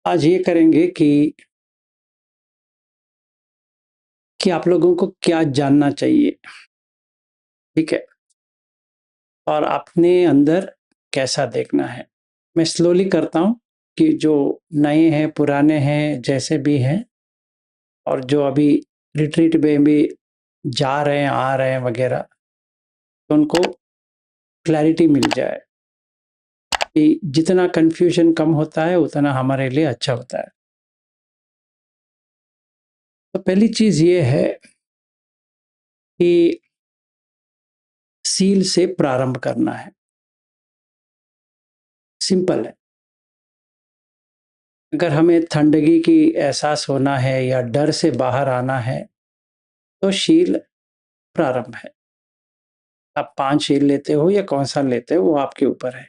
आज ये करेंगे कि आप लोगों को क्या जानना चाहिए, ठीक है? और अपने अंदर कैसा देखना है। मैं स्लोली करता हूँ कि जो नए हैं, पुराने हैं, जैसे भी हैं और जो अभी रिट्रीट में भी जा रहे हैं, आ रहे हैं वगैरह, तो उनको क्लैरिटी मिल जाए कि जितना कन्फ्यूजन कम होता है, उतना हमारे लिए अच्छा होता है। तो पहली चीज़ ये है कि सील से प्रारंभ करना है। सिंपल है। अगर हमें ठंडगी की एहसास होना है या डर से बाहर आना है, तो शील प्रारंभ है। आप 5 शील लेते हो या कौन-सा लेते हो, वो आपके ऊपर है,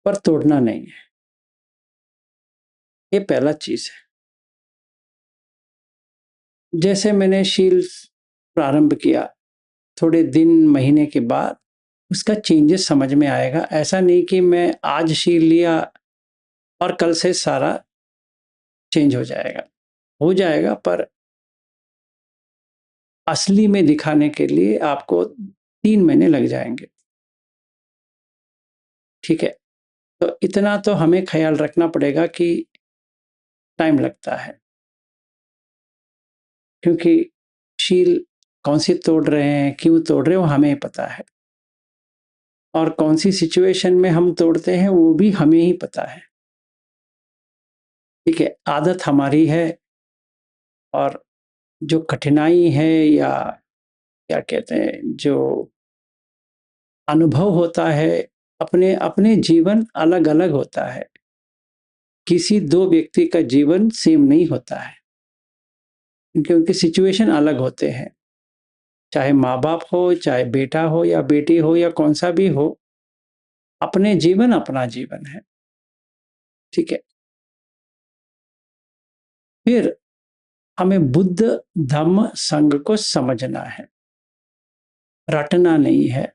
पर तोड़ना नहीं है। ये पहला चीज़ है। जैसे मैंने शील प्रारंभ किया, थोड़े दिन, महीने के बाद उसका चेंजेस समझ में आएगा। ऐसा नहीं कि मैं आज शील लिया और कल से सारा चेंज हो जाएगा। हो जाएगा, पर असली में दिखाने के लिए आपको 3 महीने लग जाएँगे। ठीक है? तो इतना तो हमें ख़्याल रखना पड़ेगा कि टाइम लगता है, क्योंकि शील कौन-सी तोड़ रहे हैं, क्यों तोड़ रहे हैं, वो हमें पता है और कौन-सी सिचुएशन में हम तोड़ते हैं, वो भी हमें ही पता है। ठीक है? आदत हमारी है और जो कठिनाई है या क्या कहते हैं, जो अनुभव होता है, अपने-अपने जीवन अलग-अलग होता है। किसी 2 व्यक्ति का जीवन सेम नहीं होता है, क्योंकि उनके सिचुएशन अलग होते हैं। चाहे माँ-बाप हो, चाहे बेटा हो या बेटी हो या कौन-सा भी हो, अपने जीवन अपना जीवन है, ठीक है? फिर हमें बुद्ध, धम्म, संघ को समझना है, रटना नहीं है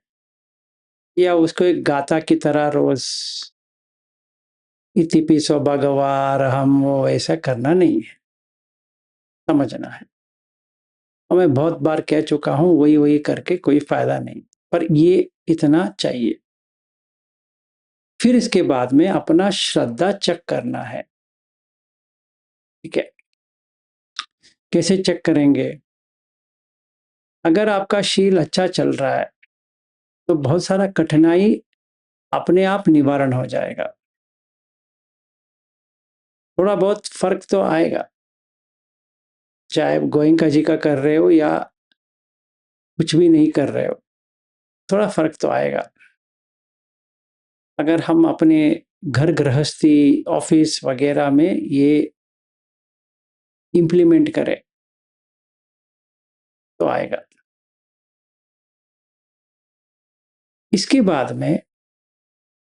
या उसको एक गाथा की तरह रोज़ इति पिसो भगवा अरहम वो ऐसा करना नहीं है, समझना है। और मैं बहुत बार कह चुका हूँ, वही-वही करके कोई फ़ायदा नहीं, पर ये इतना चाहिए। फिर इसके बाद में अपना श्रद्धा चेक करना है, ठीक है? कैसे चेक करेंगे? अगर आपका शील अच्छा चल रहा है, तो बहुत सारा कठिनाई अपने आप निवारण हो जाएगा। थोड़ा बहुत फ़र्क तो आएगा, चाहे गोइंका जी का कर रहे हो या कुछ भी नहीं कर रहे हो, थोड़ा फ़र्क तो आएगा। अगर हम अपने घर गृहस्थी, ऑफ़िस वग़ैरह में ये इम्प्लीमेंट करें, तो आएगा। इसके बाद में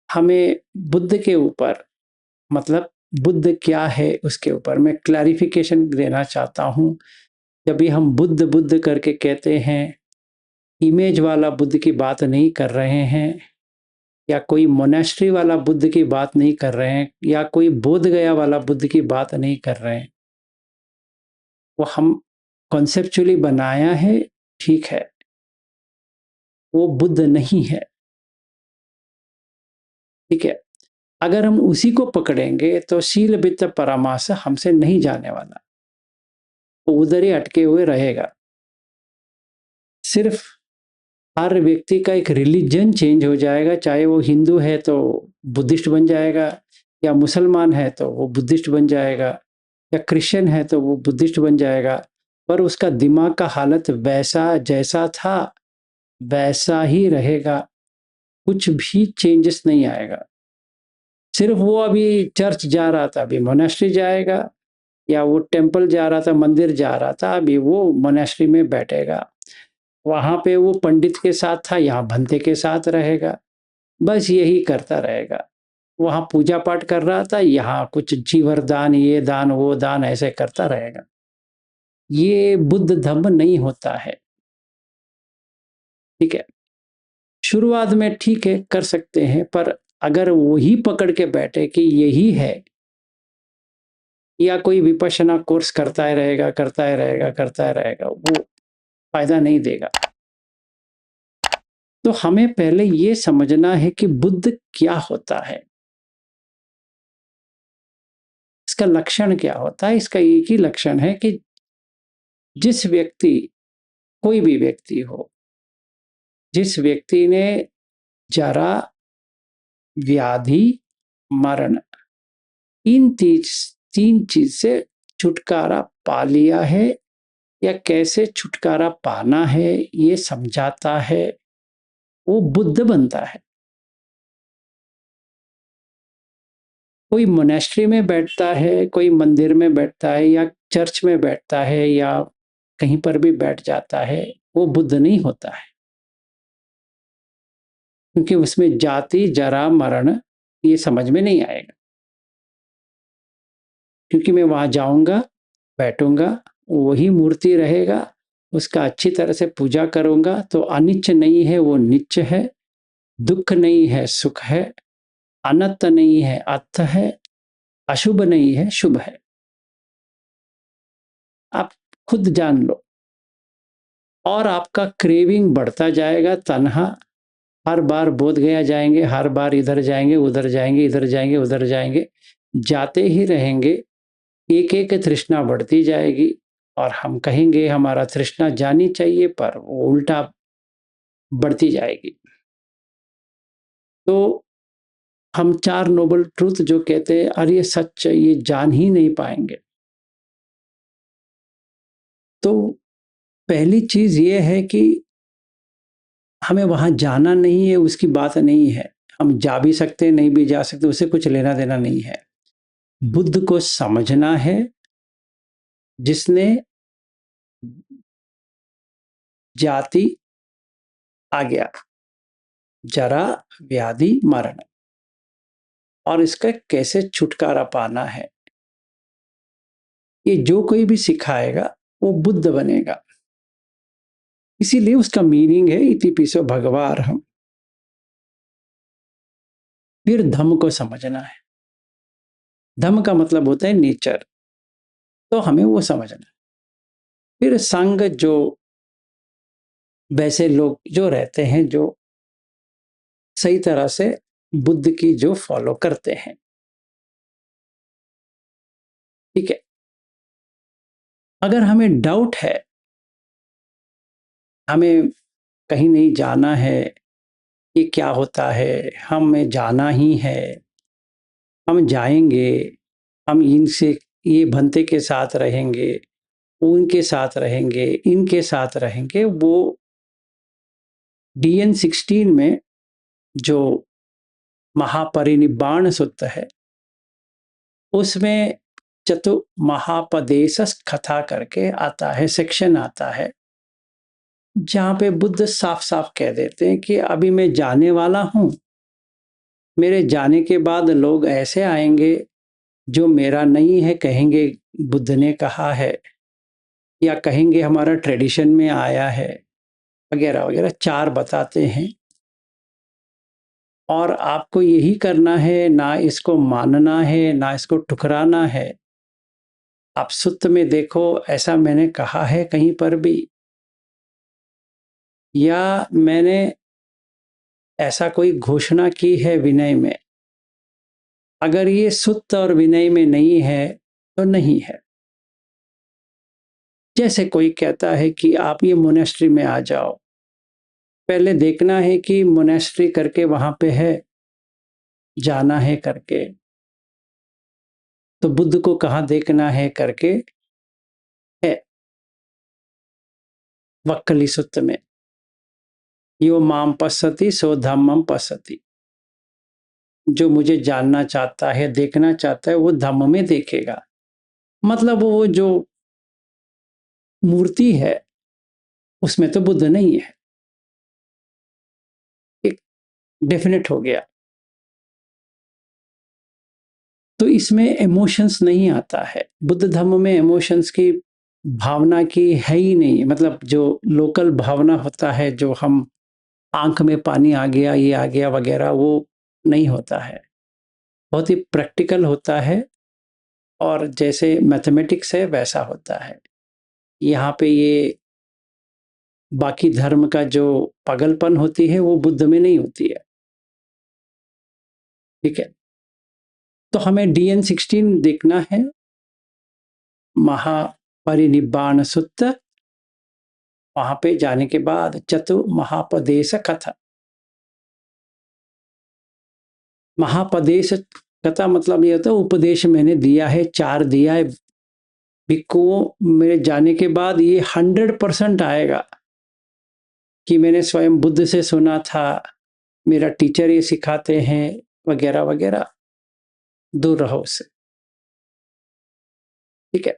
हमें बुद्ध के ऊपर, मतलब बुद्ध क्या है उसके ऊपर मैं क्लैरिफ़िकेशन देना चाहता हूँ। जब भी हम बुद्ध, बुद्ध करके कहते हैं, इमेज वाला बुद्ध की बात नहीं कर रहे हैं या कोई मोनेस्ट्री वाला बुद्ध की बात नहीं कर रहे हैं या कोई बोध गया वाला बुद्ध की बात नहीं कर रहे हैं। वो हम कॉन्सेप्चुअली बनाया है, ठीक है, वो बुद्ध नहीं है, ठीक है। अगर हम उसी को पकड़ेंगे तो शील वित्त परामास हमसे नहीं जाने वाला, वो उधर ही अटके हुए रहेगा। सिर्फ हर व्यक्ति का एक रिलीजन चेंज हो जाएगा, चाहे वो हिंदू है तो बुद्धिस्ट बन जाएगा या मुसलमान है तो वो बुद्धिस्ट बन जाएगा या क्रिश्चियन है तो वो बुद्धिस्ट बन जाएगा, पर उसका दिमाग का हालत वैसा जैसा था वैसा ही रहेगा, कुछ भी चेंजेस नहीं आएगा। सिर्फ वो अभी चर्च जा रहा था, अभी मोनेस्ट्री जाएगा, या वो टेम्पल जा रहा था, मंदिर जा रहा था, अभी वो मोनेस्ट्री में बैठेगा। वहाँ पे वो पंडित के साथ था, यहाँ भंते के साथ रहेगा। बस यही करता रहेगा। वहाँ पूजा पाठ कर रहा था, यहाँ कुछ चीवर दान, ये दान, वो दान ऐसे करता रहेगा। ये बुद्ध धम्म नहीं होता है, ठीक है? शुरुआत में ठीक है, कर सकते हैं, पर अगर वही पकड़ के बैठे कि यही है, या कोई विपश्यना कोर्स करता ही रहेगा, करता ही रहेगा, करता ही रहेगा, वो फ़ायदा नहीं देगा। तो हमें पहले ये समझना है कि बुद्ध क्या होता है? इसका लक्षण क्या होता है? इसका एक ही लक्षण है कि जिस व्यक्ति, कोई भी व्यक्ति हो, जिस व्यक्ति ने जरा, व्याधि, मरण, इन तीन चीज से छुटकारा पा लिया है या कैसे छुटकारा पाना है ये समझाता है, वो बुद्ध बनता है। कोई मोनेस्ट्री में बैठता है, कोई मंदिर में बैठता है या चर्च में बैठता है या कहीं पर भी बैठ जाता है, वो बुद्ध नहीं होता है, क्योंकि उसमें जाति, जरा, मरण ये समझ में नहीं आएगा। क्योंकि मैं वहां जाऊंगा, बैठूंगा, वही मूर्ति रहेगा, उसका अच्छी तरह से पूजा करूंगा तो अनिच्च नहीं है, वो निच्च है, दुख नहीं है, सुख है, अनंत नहीं है, अर्थ है, अशुभ नहीं है, शुभ है। आप खुद जान लो। और आपका क्रेविंग बढ़ता जाएगा, तन्हा, हर बार बोध गया जाएंगे, हर बार इधर जाएंगे, उधर जाएंगे, इधर जाएंगे, उधर जाएंगे, जाते ही रहेंगे, एक एक तृष्णा बढ़ती जाएगी। और हम कहेंगे हमारा तृष्णा जानी चाहिए, पर वो उल्टा बढ़ती जाएगी। तो हम चार नोबल ट्रूथ जो कहते हैं, अरे ये सच है, ये जान ही नहीं पाएंगे। तो पहली चीज ये है कि हमें वहां जाना नहीं है, उसकी बात नहीं है। हम जा भी सकते, नहीं भी जा सकते, उससे कुछ लेना देना नहीं है। बुद्ध को समझना है, जिसने जाति, आ गया, जरा, व्याधि, मरण, और इसका कैसे छुटकारा पाना है, ये जो कोई भी सिखाएगा वो बुद्ध बनेगा। इसीलिए उसका मीनिंग है इति पिसो भगवार्हम्। फिर धम्म को समझना है। धम्म का मतलब होता है नेचर, तो हमें वो समझना है। फिर संग, जो वैसे लोग जो रहते हैं, जो सही तरह से बुद्ध की जो फॉलो करते हैं, ठीक है। अगर हमें डाउट है, हमें कहीं नहीं जाना है, ये क्या होता है, हमें जाना ही है, हम जाएंगे, हम इनसे, ये भंते के साथ रहेंगे, उनके साथ रहेंगे, इनके साथ रहेंगे, वो DN 16 में जो महापरिनिब्बाण सूत्र है, उसमें चतु महापदेश कथा करके आता है, सेक्शन आता है, जहां पे बुद्ध साफ साफ कह देते हैं कि अभी मैं जाने वाला हूं, मेरे जाने के बाद लोग ऐसे आएंगे जो मेरा नहीं है, कहेंगे बुद्ध ने कहा है, या कहेंगे हमारा ट्रेडिशन में आया है, वगैरह वगैरह चार बताते हैं। और आपको यही करना है, ना इसको मानना है, ना इसको ठुकराना है। आप सुत्त में देखो, ऐसा मैंने कहा है कहीं पर भी, या मैंने ऐसा कोई घोषणा की है विनय में, अगर ये सुत्त और विनय में नहीं है तो नहीं है। जैसे कोई कहता है कि आप ये मोनेस्ट्री में आ जाओ, पहले देखना है कि मोनेस्ट्री करके वहां पे है, जाना है करके, तो बुद्ध को कहाँ देखना है करके है, वक्कली सुत्त में, यो माम पश्यति सो धम्मम पश्यति। जो मुझे जानना चाहता है, देखना चाहता है, वो धम्म में देखेगा। मतलब वो जो मूर्ति है उसमें तो बुद्ध नहीं है, एक डेफिनेट हो गया। तो इसमें इमोशंस नहीं आता है, बुद्ध धम्म में इमोशंस की भावना की है ही नहीं। मतलब जो लोकल भावना होता है, जो हम आंख में पानी आ गया, ये आ गया वगैरह, वो नहीं होता है। बहुत ही प्रैक्टिकल होता है, और जैसे मैथमेटिक्स है वैसा होता है। यहाँ पे ये बाकी धर्म का जो पागलपन होती है वो बुद्ध में नहीं होती है। ठीक है, तो हमें DN16 देखना है, महापरिनिब्बाण सूत्र। वहां पे जाने के बाद चतु महापदेश कथा। महापदेश कथा मतलब ये होता है उपदेश मैंने दिया है, 4 दिया है भिक्षुओं। मेरे जाने के बाद ये 100% आएगा कि मैंने स्वयं बुद्ध से सुना था, मेरा टीचर ये सिखाते हैं, वगैरह वगैरह। दूर रहो उससे। ठीक है,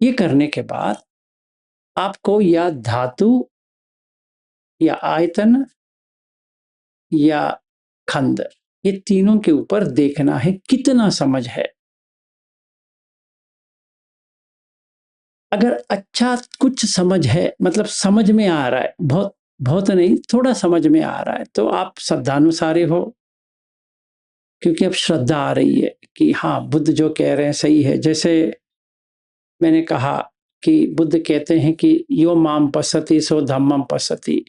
ये करने के बाद आपको या धातु या आयतन या खंड, ये तीनों के ऊपर देखना है कितना समझ है। अगर अच्छा कुछ समझ है, मतलब समझ में आ रहा है, बहुत बहुत नहीं, थोड़ा समझ में आ रहा है, तो आप श्रद्धानुसारी हो, क्योंकि अब श्रद्धा आ रही है कि हाँ बुद्ध जो कह रहे हैं सही है। जैसे मैंने कहा कि बुद्ध कहते हैं कि यो माम पश्यति सो धम्मम पश्यति,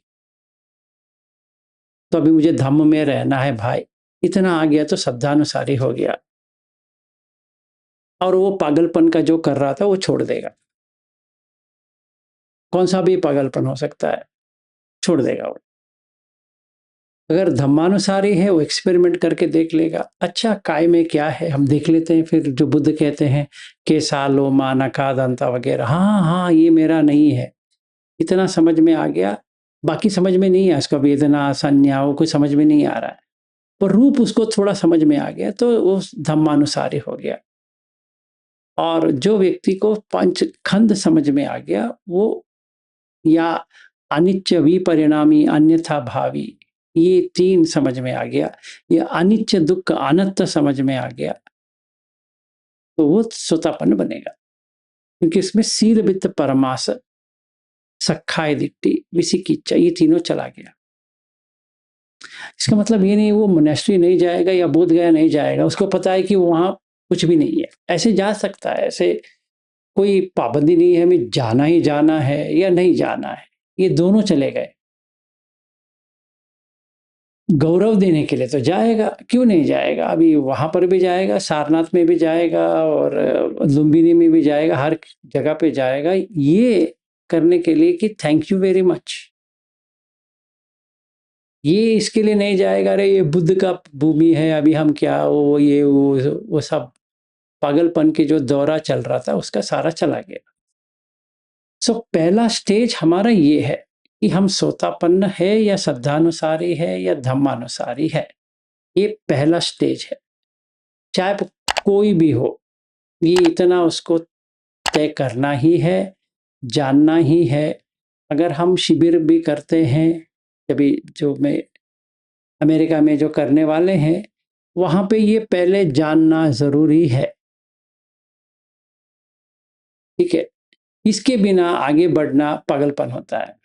तो अभी मुझे धम्म में रहना है भाई, इतना आ गया तो श्रद्धानुसारी हो गया, और वो पागलपन का जो कर रहा था वो छोड़ देगा। कौन सा भी पागलपन हो सकता है, छोड़ देगा वो। अगर धम्मानुसारी है वो एक्सपेरिमेंट करके देख लेगा, अच्छा काय में क्या है हम देख लेते हैं। फिर जो बुद्ध कहते हैं केसा लोमा नका दंता वगैरह, हाँ हाँ ये मेरा नहीं है, इतना समझ में आ गया। बाकी समझ में नहीं है, इसका वेदना संज्ञा वो कुछ समझ में नहीं आ रहा है, पर रूप उसको थोड़ा समझ में आ गया, तो वो धम्मानुसारी हो गया। और जो व्यक्ति को पंचखंड समझ में आ गया, वो या अनित्य विपरिणामी अन्यथा भावी, ये 3 समझ में आ गया, या अनित्य दुख अनंत समझ में आ गया, तो वो सोतापन्न बनेगा। क्योंकि इसमें सील वित्त परमास सखाय दिट्टी विसिकिच्चा, ये तीनों चला गया। इसका मतलब ये नहीं वो मोनेस्ट्री नहीं जाएगा या बोध गया नहीं जाएगा, उसको पता है कि वहां कुछ भी नहीं है। ऐसे जा सकता है, ऐसे कोई पाबंदी नहीं है हमें जाना ही जाना है या नहीं जाना है, ये दोनों चले गए। गौरव देने के लिए तो जाएगा, क्यों नहीं जाएगा, अभी वहां पर भी जाएगा, सारनाथ में भी जाएगा और लुम्बिनी में भी जाएगा, हर जगह पे जाएगा ये करने के लिए कि थैंक यू वेरी मच। ये इसके लिए नहीं जाएगा अरे ये बुद्ध का भूमि है, अभी हम क्या वो ये वो सब पागलपन की जो दौरा चल रहा था उसका सारा चला गया। सो पहला स्टेज हमारा ये है कि हम सोतापन्न है या श्रद्धानुसारी है या धम्मानुसारी है, ये पहला स्टेज है। चाहे कोई भी हो, ये इतना उसको तय करना ही है, जानना ही है। अगर हम शिविर भी करते हैं, कभी जो मैं अमेरिका में जो करने वाले हैं, वहां पे ये पहले जानना जरूरी है। ठीक है, इसके बिना आगे बढ़ना पागलपन होता है।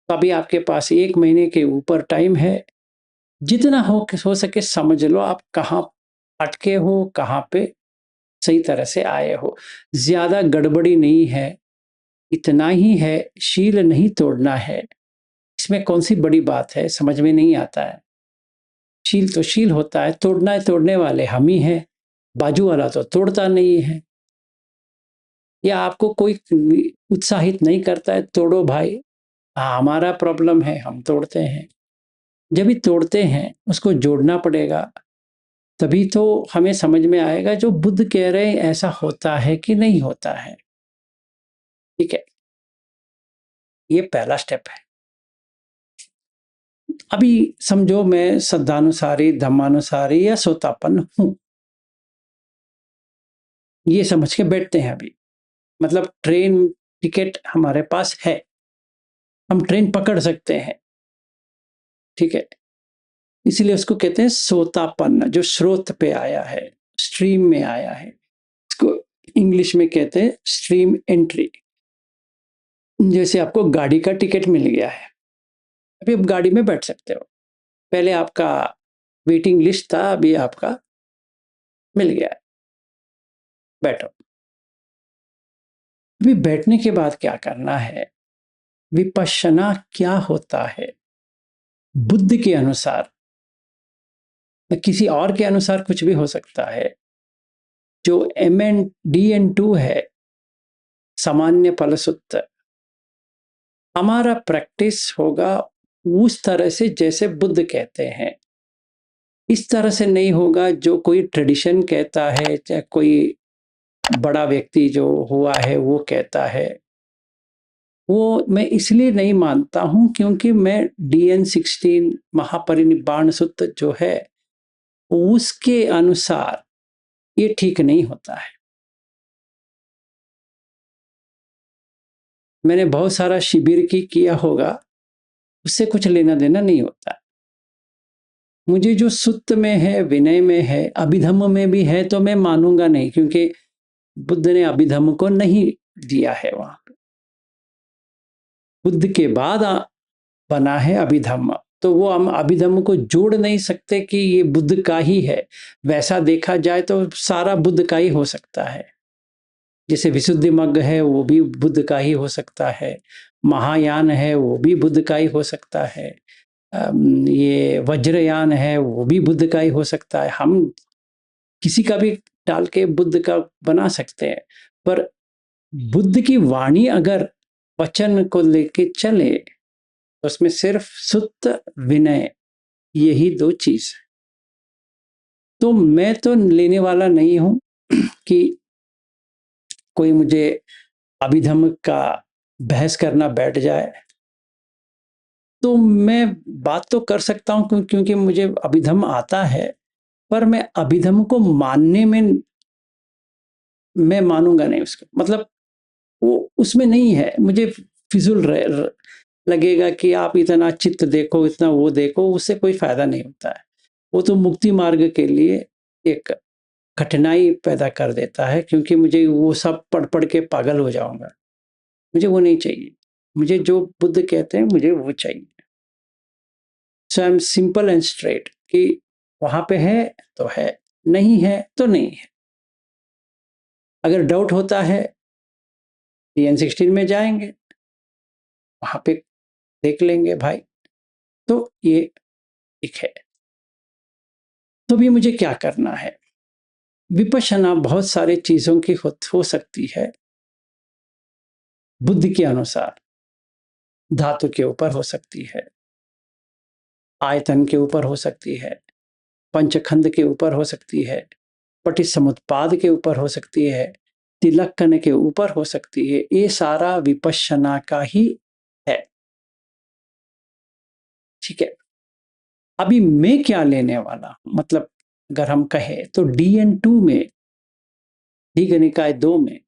तो अभी आपके पास 1 महीने के ऊपर टाइम है, जितना हो सके समझ लो आप कहाँ अटके हो, कहाँ पे सही तरह से आए हो। ज्यादा गड़बड़ी नहीं है, इतना ही है, शील नहीं तोड़ना है। इसमें कौन सी बड़ी बात है, समझ में नहीं आता है। शील तो शील होता है, तोड़ना है, तोड़ने वाले हम ही हैं, बाजू वाला तो तोड़ता नहीं है। या आपको कोई उत्साहित नहीं करता है, तोड़ो भाई, हाँ हमारा प्रॉब्लम है, हम तोड़ते हैं। जब भी तोड़ते हैं उसको जोड़ना पड़ेगा, तभी तो हमें समझ में आएगा जो बुद्ध कह रहे हैं ऐसा होता है कि नहीं होता है। ठीक है, ये पहला स्टेप है। अभी समझो मैं श्रद्धानुसारी, धम्मानुसारी या सोतापन्न हूं, ये समझ के बैठते हैं अभी। मतलब ट्रेन टिकट हमारे पास है, हम ट्रेन पकड़ सकते हैं। ठीक है, इसलिए उसको कहते हैं सोतापन्न, जो स्रोत पे आया है, स्ट्रीम में आया है। इसको इंग्लिश में कहते हैं स्ट्रीम एंट्री। जैसे आपको गाड़ी का टिकट मिल गया है, अभी आप गाड़ी में बैठ सकते हो। पहले आपका वेटिंग लिस्ट था, अभी आपका मिल गया, बैठो। अभी बैठने के बाद क्या करना है? विपश्यना क्या होता है? बुद्ध के अनुसार, किसी और के अनुसार कुछ भी हो सकता है। जो MN DN2 है, सामान्य फलसूत्र, हमारा प्रैक्टिस होगा उस तरह से जैसे बुद्ध कहते हैं। इस तरह से नहीं होगा जो कोई ट्रेडिशन कहता है, चाहे कोई बड़ा व्यक्ति जो हुआ है वो कहता है। वो मैं इसलिए नहीं मानता हूं क्योंकि मैं DN16 महापरिनिब्बाण सूत्र जो है उसके अनुसार ये ठीक नहीं होता है। मैंने बहुत सारा शिविर की किया होगा, उससे कुछ लेना देना नहीं होता। मुझे जो सूत्र में है, विनय में है, अभिधम्म में भी है तो मैं मानूंगा नहीं, क्योंकि बुद्ध ने अभिधम्म को नहीं दिया है वहां पे। बुद्ध के बाद बना है अभिधम्म, तो वो हम अभिधम्म को जोड़ नहीं सकते कि ये बुद्ध का ही है। वैसा देखा जाए तो सारा बुद्ध का ही हो सकता है। जैसे विशुद्धि मग्ग है वो भी बुद्ध का ही हो सकता है, महायान है वो भी बुद्ध का ही हो सकता है, ये वज्रयान है वो भी बुद्ध का ही हो सकता है। हम किसी का भी डाल के बुद्ध का बना सकते हैं, पर बुद्ध की वाणी अगर वचन को लेके चले तो उसमें सिर्फ सुत्त विनय, यही दो चीज है। तो मैं तो लेने वाला नहीं हूं कि कोई मुझे अभिधम्म का बहस करना बैठ जाए। तो मैं बात तो कर सकता हूं क्योंकि मुझे अभिधम्म आता है, पर मैं अभिधम्म को मानने में मैं मानूंगा नहीं उसको। मतलब वो उसमें नहीं है, मुझे फिजूल लगेगा कि आप इतना चित्त देखो, इतना वो देखो, उससे कोई फायदा नहीं होता है। वो तो मुक्ति मार्ग के लिए एक कठिनाई पैदा कर देता है, क्योंकि मुझे वो सब पढ़ पढ़ के पागल हो जाऊंगा। मुझे वो नहीं चाहिए। मुझे जो बुद्ध कहते हैं मुझे वो चाहिए। So I am simple and straight कि वहां पे है तो है, नहीं है तो नहीं है। अगर डाउट होता है DN16 में जाएंगे, वहां पे देख लेंगे भाई। तो ये एक है। तो भी मुझे क्या करना है? विपश्यना बहुत सारी चीजों की हो सकती है। बुद्ध के अनुसार धातु के ऊपर हो सकती है, आयतन के ऊपर हो सकती है, पंचखंड के ऊपर हो सकती है, पटिसमुत्पाद के ऊपर हो सकती है, तिलक्कन के ऊपर हो सकती है। ये सारा विपश्यना का ही है। ठीक है। अभी मैं क्या लेने वाला हूं? मतलब अगर हम कहें तो DN2 में, दीघ निकाय 2 में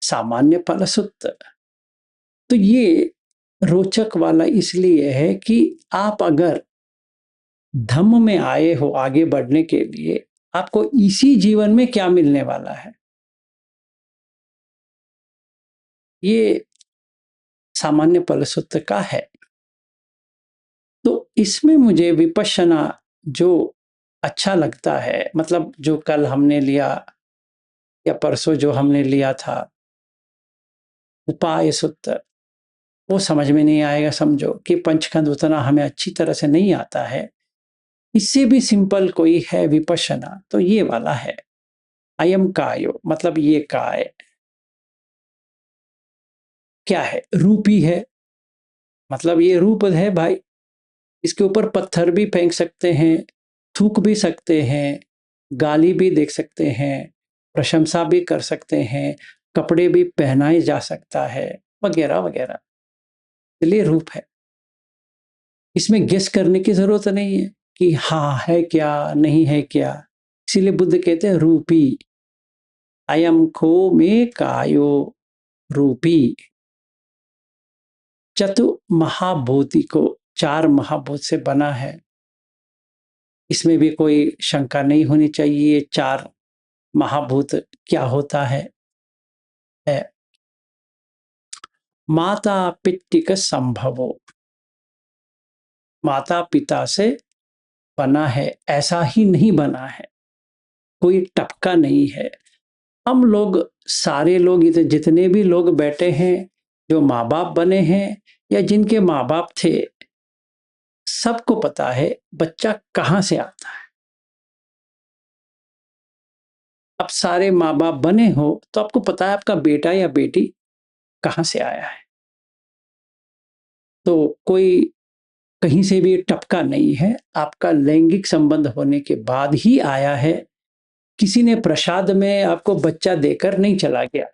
सामान्य फलसूत्र, तो ये रोचक वाला इसलिए है कि आप अगर धम्म में आए हो आगे बढ़ने के लिए, आपको इसी जीवन में क्या मिलने वाला है, ये सामान्य फलसूत्र का है। तो इसमें मुझे विपश्यना जो अच्छा लगता है, मतलब जो कल हमने लिया या परसों जो हमने लिया था उपाय सूत्र, वो समझ में नहीं आएगा। समझो कि पंचखंड उतना हमें अच्छी तरह से नहीं आता है। इससे भी सिंपल कोई है विपश्यना तो ये वाला है। अयम कायो, मतलब ये काय क्या है? रूपी है, मतलब ये रूप है भाई। इसके ऊपर पत्थर भी फेंक सकते हैं, थूक भी सकते हैं, गाली भी देख सकते हैं, प्रशंसा भी कर सकते हैं, कपड़े भी पहनाए जा सकता है, वगैरह वगैरह। इसलिए रूप है। इसमें गेस करने की जरूरत नहीं है कि हाँ है क्या नहीं है क्या। इसीलिए बुद्ध कहते हैं रूपी, अयम खो में कायो रूपी। चतु महाभूति को 4 महाभूत से बना है, इसमें भी कोई शंका नहीं होनी चाहिए। 4 महाभूत क्या होता है? माता पितृक संभवो, माता पिता से बना है, ऐसा ही नहीं बना है। कोई टपका नहीं है। हम लोग सारे लोग इधर जितने भी लोग बैठे हैं, जो माँ बाप बने हैं या जिनके माँ बाप थे, सबको पता है बच्चा कहाँ से आता है। अब सारे माँ बाप बने हो तो आपको पता है आपका बेटा या बेटी कहाँ से आया है। तो कोई कहीं से भी टपका नहीं है, आपका लैंगिक संबंध होने के बाद ही आया है। किसी ने प्रसाद में आपको बच्चा देकर नहीं चला गया।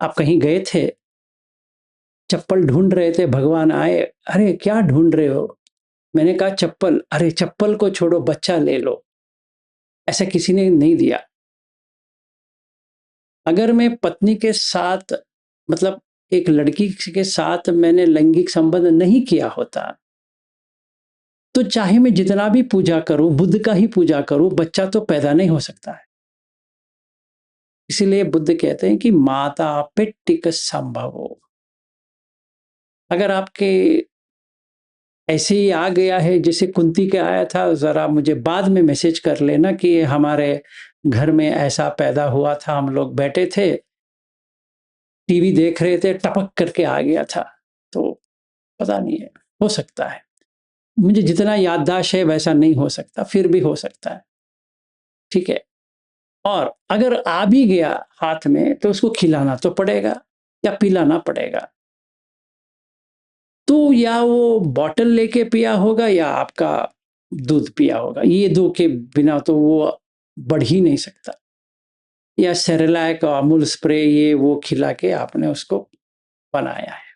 आप कहीं गए थे, चप्पल ढूंढ रहे थे, भगवान आए, अरे क्या ढूंढ रहे हो? मैंने कहा चप्पल, अरे चप्पल को छोड़ो बच्चा ले लो। ऐसा किसी ने नहीं दिया। अगर मैं पत्नी के साथ मतलब एक लड़की के साथ मैंने लैंगिक संबंध नहीं किया होता, तो चाहे मैं जितना भी पूजा करूं, बुद्ध का ही पूजा करूं, बच्चा तो पैदा नहीं हो सकता है। इसीलिए बुद्ध कहते हैं कि माता पिट्टिक संभवो। अगर आपके ऐसे ही आ गया है जैसे कुंती के आया था, जरा मुझे बाद में मैसेज कर लेना कि हमारे घर में ऐसा पैदा हुआ था, हम लोग बैठे थे, टीवी देख रहे थे, टपक करके आ गया था। तो पता नहीं है, हो सकता है। मुझे जितना याददाश्त है वैसा नहीं हो सकता, फिर भी हो सकता है। ठीक है। और अगर आ भी गया हाथ में तो उसको खिलाना तो पड़ेगा या पिलाना पड़ेगा। तो या वो बॉटल लेके पिया होगा या आपका दूध पिया होगा, ये दो के बिना तो वो बढ़ ही नहीं सकता। या सेरेलैक अमूल स्प्रे ये वो खिला के आपने उसको बनाया है।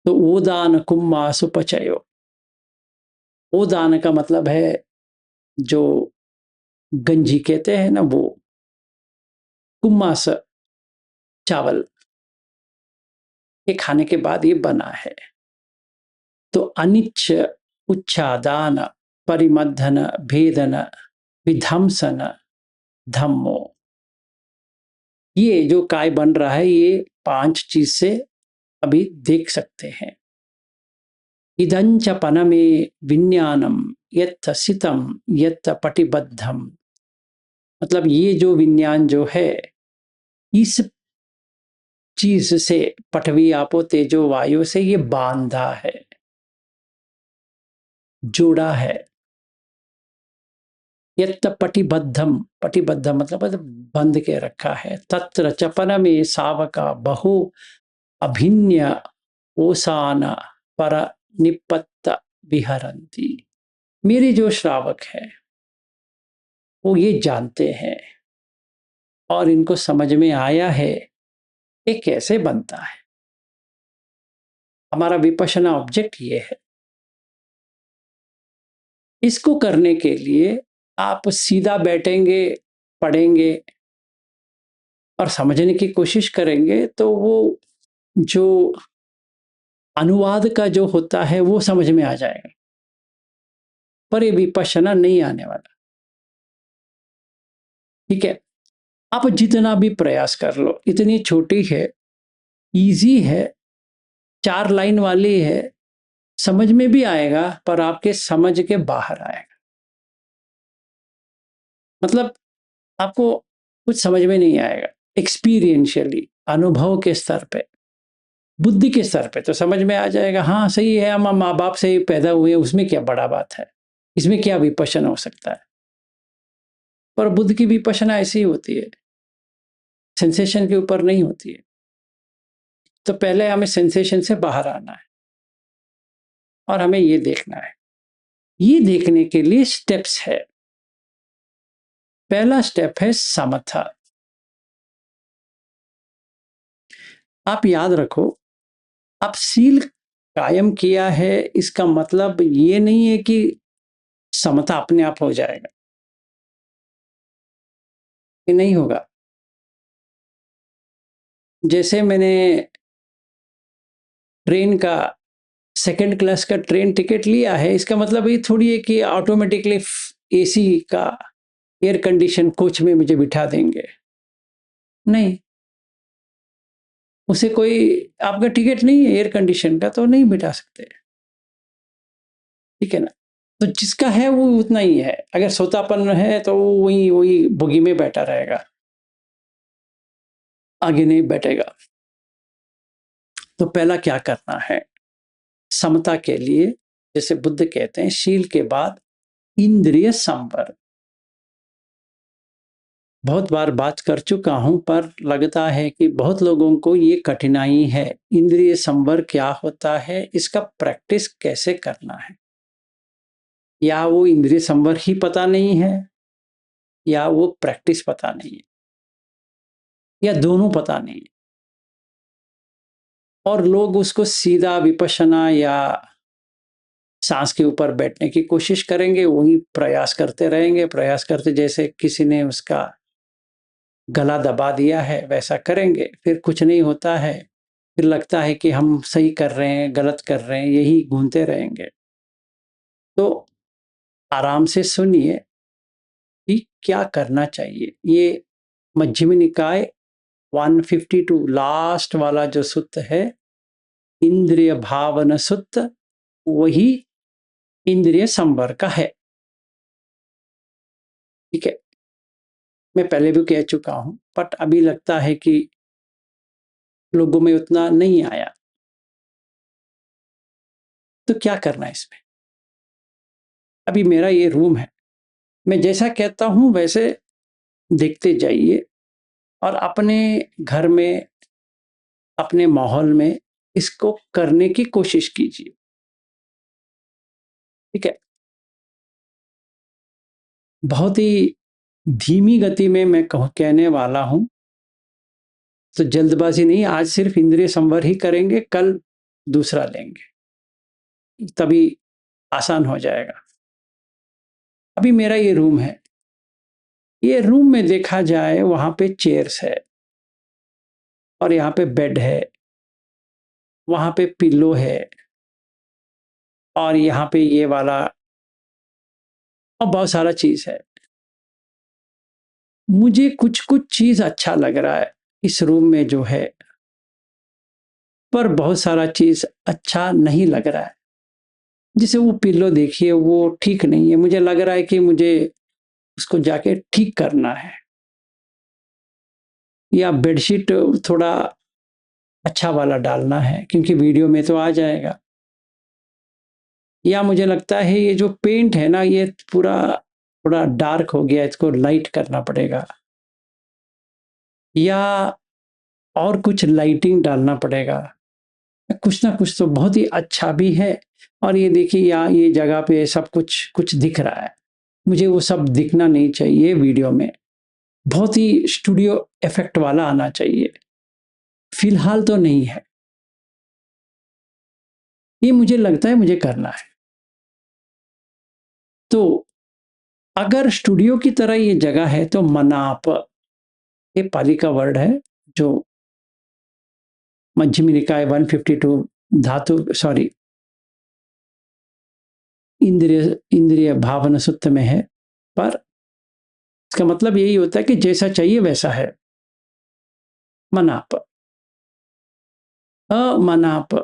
तो ओदान कुम्मा सुपचयो। ओदान का मतलब है जो गंजी कहते हैं ना, वो कुम्मास चावल, ये खाने के बाद ये बना है। तो अनिच्छ उच्चादान परिमर्दन भेदन विध्वंसन धम्मो, ये जो काय बन रहा है ये 5 चीज से अभी देख सकते हैं। इदंच पनमे विज्ञानम यत् सितम यत् पटिबद्धम, मतलब ये जो विज्ञान जो है, इस चीज से, पठवी आपो तेजो वायु से ये बांधा है, जोड़ा है। यत् पटिबद्धम, पटिबद्धम मतलब बंध के रखा है। तत्र चपन में सावका बहु अभिन्य ओसान पर निपत्त विहरंती। मेरे जो श्रावक है वो ये जानते हैं और इनको समझ में आया है ये कैसे बनता है। हमारा विपश्यना ऑब्जेक्ट ये है। इसको करने के लिए आप सीधा बैठेंगे, पढ़ेंगे और समझने की कोशिश करेंगे तो वो जो अनुवाद का जो होता है वो समझ में आ जाएगा, पर ये विपश्यना नहीं आने वाला। ठीक है। आप जितना भी प्रयास कर लो, इतनी छोटी है, इजी है, 4 लाइन वाली है, समझ में भी आएगा पर आपके समझ के बाहर आएगा। मतलब आपको कुछ समझ में नहीं आएगा। एक्सपीरियंशियली, अनुभव के स्तर पे, बुद्धि के स्तर पे तो समझ में आ जाएगा, हाँ सही है, हम माँ बाप से ही पैदा हुए, उसमें क्या बड़ा बात है, इसमें क्या विपश्यना हो सकता है। पर बुद्ध की विपश्यना ऐसी होती है, सेंसेशन के ऊपर नहीं होती है। तो पहले हमें सेंसेशन से बाहर आना है और हमें ये देखना है। ये देखने के लिए स्टेप्स है। पहला स्टेप है समथा। आप याद रखो, आप सील कायम किया है, इसका मतलब ये नहीं है कि समता अपने आप हो जाएगा, ये नहीं होगा। जैसे मैंने ट्रेन का सेकंड क्लास का ट्रेन टिकट लिया है, इसका मतलब ये थोड़ी है कि ऑटोमेटिकली एसी का एयर कंडीशन कोच में मुझे बिठा देंगे। नहीं, उसे कोई आपका टिकट नहीं है एयर कंडीशन का तो नहीं बिठा सकते। ठीक है ना। तो जिसका है वो उतना ही है, अगर सोतापन है तो वो वही वही बोगी में बैठा रहेगा, आगे नहीं बैठेगा। तो पहला क्या करना है समता के लिए, जैसे बुद्ध कहते हैं शील के बाद इंद्रिय संवर। बहुत बार बात कर चुका हूं, पर लगता है कि बहुत लोगों को ये कठिनाई है। इंद्रिय संवर क्या होता है, इसका प्रैक्टिस कैसे करना है, या वो इंद्रिय संवर ही पता नहीं है, या वो प्रैक्टिस पता नहीं है, या दोनों पता नहीं है। और लोग उसको सीधा विपश्यना या सांस के ऊपर बैठने की कोशिश करेंगे, वही प्रयास करते रहेंगे, प्रयास करते, जैसे किसी ने उसका गला दबा दिया है वैसा करेंगे, फिर कुछ नहीं होता है, फिर लगता है कि हम सही कर रहे हैं गलत कर रहे हैं, यही घूमते रहेंगे। तो आराम से सुनिए कि क्या करना चाहिए। ये मध्यम निकाय 152 लास्ट वाला जो सूत्र है, इंद्रिय भावन सूत्र, वही इंद्रिय संवर का है। ठीक है, मैं पहले भी कह चुका हूं, बट अभी लगता है कि लोगों में उतना नहीं आया। तो क्या करना है इसमें, अभी मेरा ये रूम है, मैं जैसा कहता हूं वैसे देखते जाइए, और अपने घर में, अपने माहौल में इसको करने की कोशिश कीजिए। ठीक है, बहुत ही धीमी गति में मैं कहने वाला हूं, तो जल्दबाजी नहीं, आज सिर्फ इंद्रिय संवर ही करेंगे, कल दूसरा लेंगे, तभी आसान हो जाएगा। अभी मेरा ये रूम है, ये रूम में देखा जाए वहां पे चेयर्स है, और यहाँ पे बेड है, वहां पे पिल्लो है, और यहाँ पे ये वाला, और बहुत सारा चीज है। मुझे कुछ कुछ चीज अच्छा लग रहा है इस रूम में जो है, पर बहुत सारा चीज अच्छा नहीं लग रहा है। जैसे वो पिल्लो देखिए, वो ठीक नहीं है, मुझे लग रहा है कि मुझे उसको जाके ठीक करना है, या बेडशीट थोड़ा अच्छा वाला डालना है, क्योंकि वीडियो में तो आ जाएगा। या मुझे लगता है ये जो पेंट है ना, ये पूरा थोड़ा डार्क हो गया, इसको लाइट करना पड़ेगा, या और कुछ लाइटिंग डालना पड़ेगा। कुछ ना कुछ तो बहुत ही अच्छा भी है। और ये देखिए यहाँ ये जगह पे सब कुछ कुछ दिख रहा है, मुझे वो सब दिखना नहीं चाहिए वीडियो में, बहुत ही स्टूडियो इफेक्ट वाला आना चाहिए, फिलहाल तो नहीं है। ये मुझे लगता है मुझे करना है। तो अगर स्टूडियो की तरह ये जगह है तो मनाप, ये पाली का वर्ड है, जो मध्यम निकाय 152 धातु सॉरी इंद्रिय इंद्रिय भावन सूत्र में है। पर इसका मतलब यही होता है कि जैसा चाहिए वैसा है। मनाप, अमनाप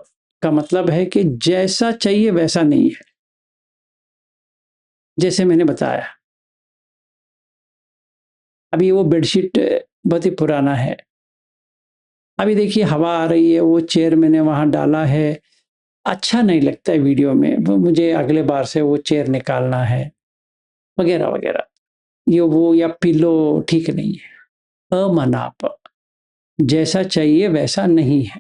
का मतलब है कि जैसा चाहिए वैसा नहीं है। जैसे मैंने बताया, अभी वो बेडशीट बहुत ही पुराना है, अभी देखिए हवा आ रही है, वो चेयर मैंने वहां डाला है, अच्छा नहीं लगता है वीडियो में, वो मुझे अगले बार से वो चेयर निकालना है, वगैरह वगैरह। ये वो या पिलो ठीक नहीं है। अमनाप, जैसा चाहिए वैसा नहीं है।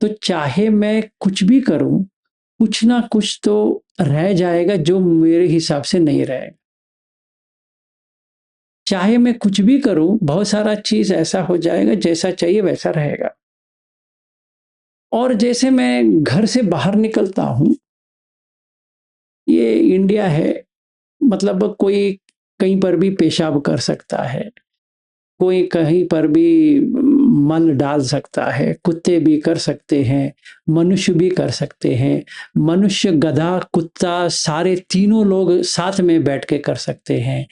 तो चाहे मैं कुछ भी करूं, कुछ ना कुछ तो रह जाएगा जो मेरे हिसाब से नहीं रहेगा। चाहे मैं कुछ भी करूं, बहुत सारा चीज ऐसा हो जाएगा जैसा चाहिए वैसा रहेगा। और जैसे मैं घर से बाहर निकलता हूं, ये इंडिया है, मतलब कोई कहीं पर भी पेशाब कर सकता है, कोई कहीं पर भी मल डाल सकता है, कुत्ते भी कर सकते हैं, मनुष्य भी कर सकते हैं। मनुष्य, गधा, कुत्ता, सारे तीनों लोग साथ में बैठ के कर सकते हैं,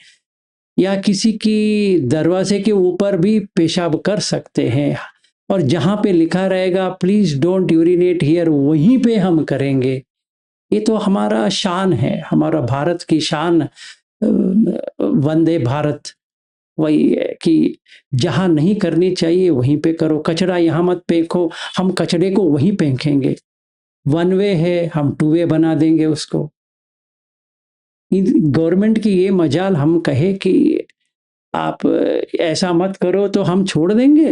या किसी की दरवाजे के ऊपर भी पेशाब कर सकते हैं। और जहां पे लिखा रहेगा प्लीज डोंट यूरिनेट हियर, वहीं पे हम करेंगे। ये तो हमारा शान है, हमारा भारत की शान। वंदे भारत वही है कि जहां नहीं करनी चाहिए वहीं पे करो, कचरा यहां मत फेंको, हम कचरे को वहीं फेंकेंगे। वन वे है, हम टू वे बना देंगे उसको। गवर्नमेंट की ये मजाल, हम कहे कि आप ऐसा मत करो तो हम छोड़ देंगे,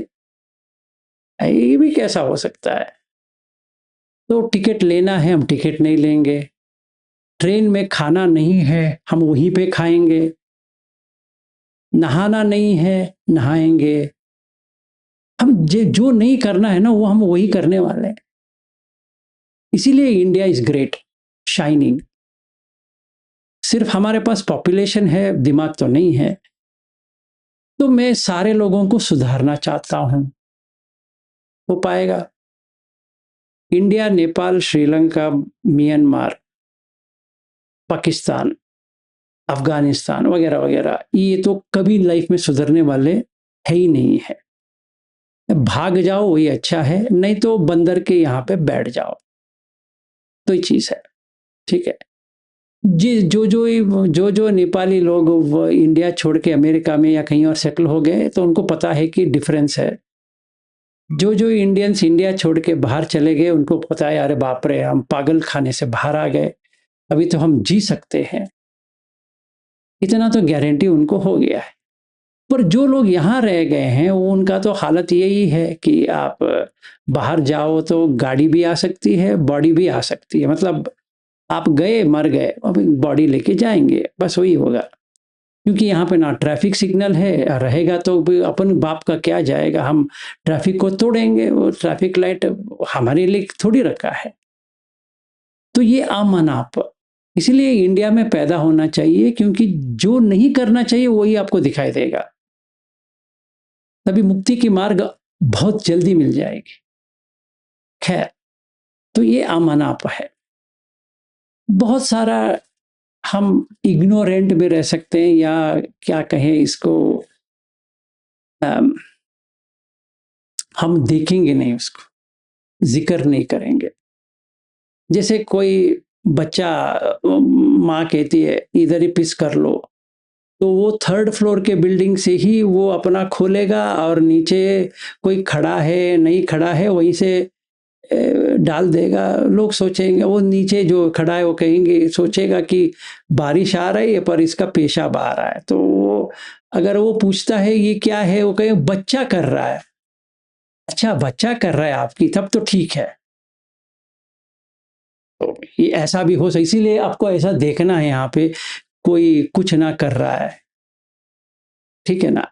ये भी कैसा हो सकता है। तो टिकट लेना है, हम टिकट नहीं लेंगे। ट्रेन में खाना नहीं है, हम वहीं पे खाएंगे। नहाना नहीं है, नहाएंगे। हम जो नहीं करना है ना, वो हम वही करने वाले हैं। इसीलिए इंडिया इज ग्रेट, शाइनिंग। सिर्फ हमारे पास पॉपुलेशन है, दिमाग तो नहीं है। तो मैं सारे लोगों को सुधारना चाहता हूं, हो पाएगा। इंडिया, नेपाल, श्रीलंका, म्यांमार, पाकिस्तान, अफगानिस्तान वगैरह वगैरह, ये तो कभी लाइफ में सुधरने वाले है ही नहीं है। भाग जाओ वही अच्छा है, नहीं तो बंदर के यहाँ पे बैठ जाओ, तो ये चीज है। ठीक है जी। जो नेपाली लोग वो इंडिया छोड़ के अमेरिका में या कहीं और सेटल हो गए, तो उनको पता है कि डिफरेंस है। जो इंडियंस इंडिया छोड़ के बाहर चले गए, उनको पता है अरे बाप रे, हम पागल खाने से बाहर आ गए, अभी तो हम जी सकते हैं। इतना तो गारंटी उनको हो गया है। पर जो लोग यहाँ रह गए हैं, वो उनका तो हालत यही है कि आप बाहर जाओ तो गाड़ी भी आ सकती है, बॉडी भी आ सकती है। मतलब आप गए, मर गए, अब बॉडी लेके जाएंगे, बस वही होगा। क्योंकि यहाँ पे ना ट्रैफिक सिग्नल है, रहेगा तो अपन बाप का क्या जाएगा, हम ट्रैफिक को तोड़ेंगे। वो ट्रैफिक लाइट हमारे लिए थोड़ी रखा है। तो ये अमन आप, इसलिए इंडिया में पैदा होना चाहिए, क्योंकि जो नहीं करना चाहिए वही आपको दिखाई देगा। तभी मुक्ति की मार्ग बहुत जल्दी मिल जाएगी। खैर, तो ये अमनाप है। बहुत सारा हम इग्नोरेंट में रह सकते हैं, या क्या कहें इसको, हम देखेंगे नहीं, उसको जिक्र नहीं करेंगे। जैसे कोई बच्चा, माँ कहती है इधर ही पिस कर लो, तो वो थर्ड फ्लोर के बिल्डिंग से ही वो अपना खोलेगा, और नीचे कोई खड़ा है नहीं खड़ा है वहीं से डाल देगा। लोग सोचेंगे, वो नीचे जो खड़ा है वो कहेंगे, सोचेगा कि बारिश आ रही है पर इसका पेशाब आ रहा है। तो वो अगर वो पूछता है ये क्या है, वो कहे बच्चा कर रहा है। अच्छा, बच्चा कर रहा है आपकी, तब तो ठीक है। तो ये ऐसा भी हो सकता, इसीलिए आपको ऐसा देखना है यहाँ पे कोई कुछ ना कर रहा है, ठीक है ना।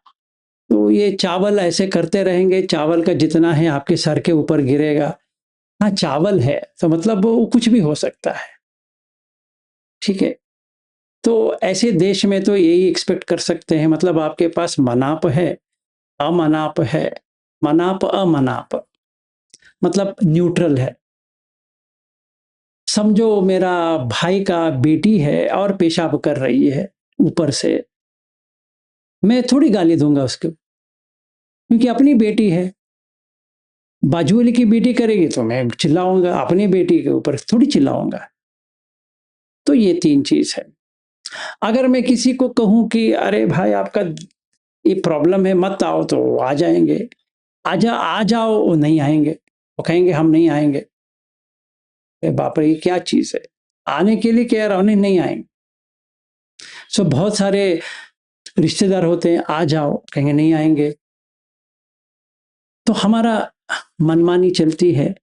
तो ये चावल ऐसे करते रहेंगे, चावल का जितना है आपके सर के ऊपर गिरेगा। हाँ, चावल है तो मतलब वो कुछ भी हो सकता है, ठीक है। तो ऐसे देश में तो यही एक्सपेक्ट कर सकते हैं, मतलब आपके पास मनाप है, अमनाप है। मनाप अमनाप मतलब न्यूट्रल है। समझो मेरा भाई का बेटी है और पेशाब कर रही है ऊपर से, मैं थोड़ी गाली दूंगा उसको, क्योंकि अपनी बेटी है। बाजू वाली की बेटी करेगी तो मैं चिल्लाऊंगा, अपनी बेटी के ऊपर थोड़ी चिल्लाऊंगा। तो ये तीन चीज है। अगर मैं किसी को कहूं कि अरे भाई आपका ये प्रॉब्लम है, मत आओ, तो वो आ जाएंगे। आ जाओ, वो नहीं आएंगे, वो कहेंगे हम नहीं आएंगे। अरे बाप रे, ये क्या चीज है, आने के लिए कह रहा हूं, नहीं आएंगे। सो बहुत सारे रिश्तेदार होते हैं, आ जाओ, कहेंगे नहीं आएंगे। तो हमारा मनमानी चलती है।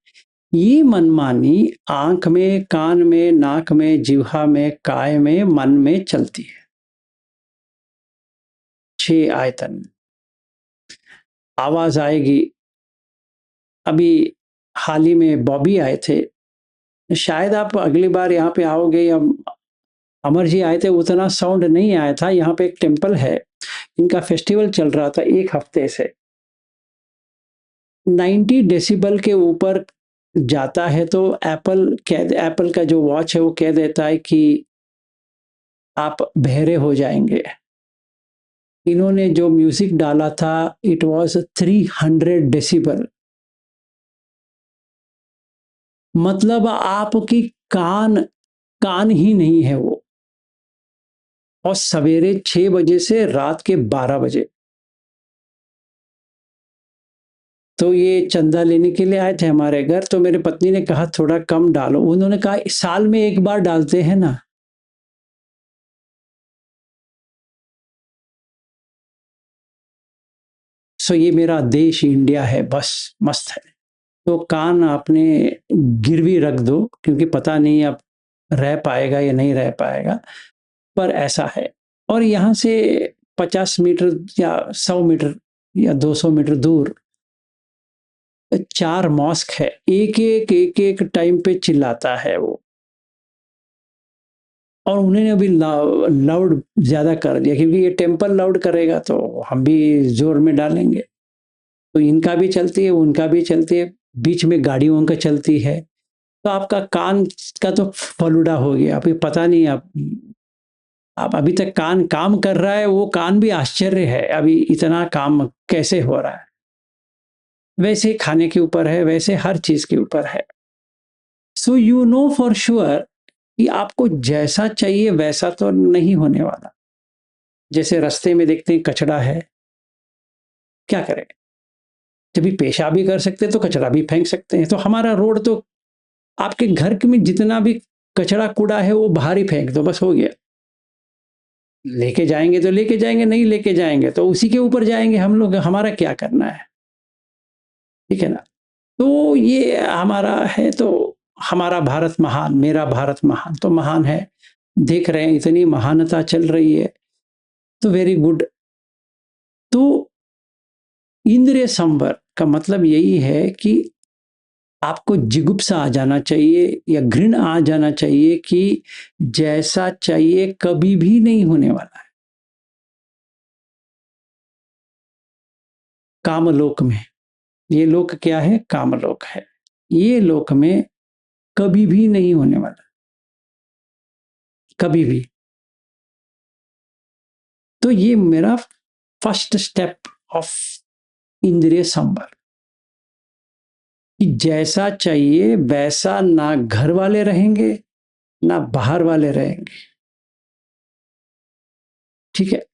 ये मनमानी आंख में, कान में, नाक में, जिह्वा में, काय में, मन में चलती है। 6 आयतन। आवाज आएगी। अभी हाल ही में बॉबी आए थे, शायद आप अगली बार यहाँ पे आओगे, या अमर जी आए थे, उतना साउंड नहीं आया था। यहाँ पे एक टेम्पल है, इनका फेस्टिवल चल रहा था 1 हफ्ते से। 90 डेसिबल के ऊपर जाता है तो एप्पल का जो वॉच है वो कह देता है कि आप बहरे हो जाएंगे। इन्होंने जो म्यूजिक डाला था, इट वाज 300 डेसिबल। मतलब आपकी कान कान ही नहीं है वो, और सवेरे 6 बजे से रात के 12 बजे। तो ये चंदा लेने के लिए आए थे हमारे घर, तो मेरी पत्नी ने कहा थोड़ा कम डालो। उन्होंने कहा साल में एक बार डालते हैं ना। सो ये मेरा देश इंडिया है, बस मस्त है। तो कान आपने गिरवी रख दो, क्योंकि पता नहीं अब रह पाएगा या नहीं रह पाएगा, पर ऐसा है। और यहाँ से 50 मीटर या 100 मीटर या 200 मीटर दूर 4 मॉस्क है, एक एक टाइम पे चिल्लाता है वो। और उन्होंने अभी लाउड ज्यादा कर दिया, क्योंकि ये टेम्पल लाउड करेगा तो हम भी जोर में डालेंगे। तो इनका भी चलती है, उनका भी चलती है, बीच में गाड़ियों का चलती है। तो आपका कान का तो फलूडा हो गया। अभी पता नहीं आप अभी तक कान काम कर रहा है, वो कान भी आश्चर्य है अभी इतना काम कैसे हो रहा है। वैसे खाने के ऊपर है, वैसे हर चीज के ऊपर है। So you know for sure कि आपको जैसा चाहिए वैसा तो नहीं होने वाला। जैसे रास्ते में देखते हैं कचरा है, क्या करें? जब भी पेशाब भी कर सकते हैं तो कचरा भी फेंक सकते हैं। तो हमारा रोड तो, आपके घर में जितना भी कचरा कूड़ा है वो बाहर ही फेंक दो, बस हो गया। लेके जाएंगे तो लेके जाएंगे, नहीं लेके जाएंगे तो उसी के ऊपर जाएंगे हम लोग, हमारा क्या करना है? ठीक है ना? तो ये हमारा है। तो हमारा भारत महान, मेरा भारत महान तो महान है। देख रहे हैं इतनी महानता चल रही है, तो वेरी गुड। तो इंद्रिय संवर का मतलब यही है कि आपको जिगुप्सा आ जाना चाहिए या घृण आ जाना चाहिए कि जैसा चाहिए कभी भी नहीं होने वाला है। कामलोक में, ये लोक क्या है? कामलोक है। ये लोक में कभी भी नहीं होने वाला, कभी भी। तो ये मेरा फर्स्ट स्टेप ऑफ इंद्रिय संवर, कि जैसा चाहिए वैसा ना घर वाले रहेंगे ना बाहर वाले रहेंगे। ठीक है?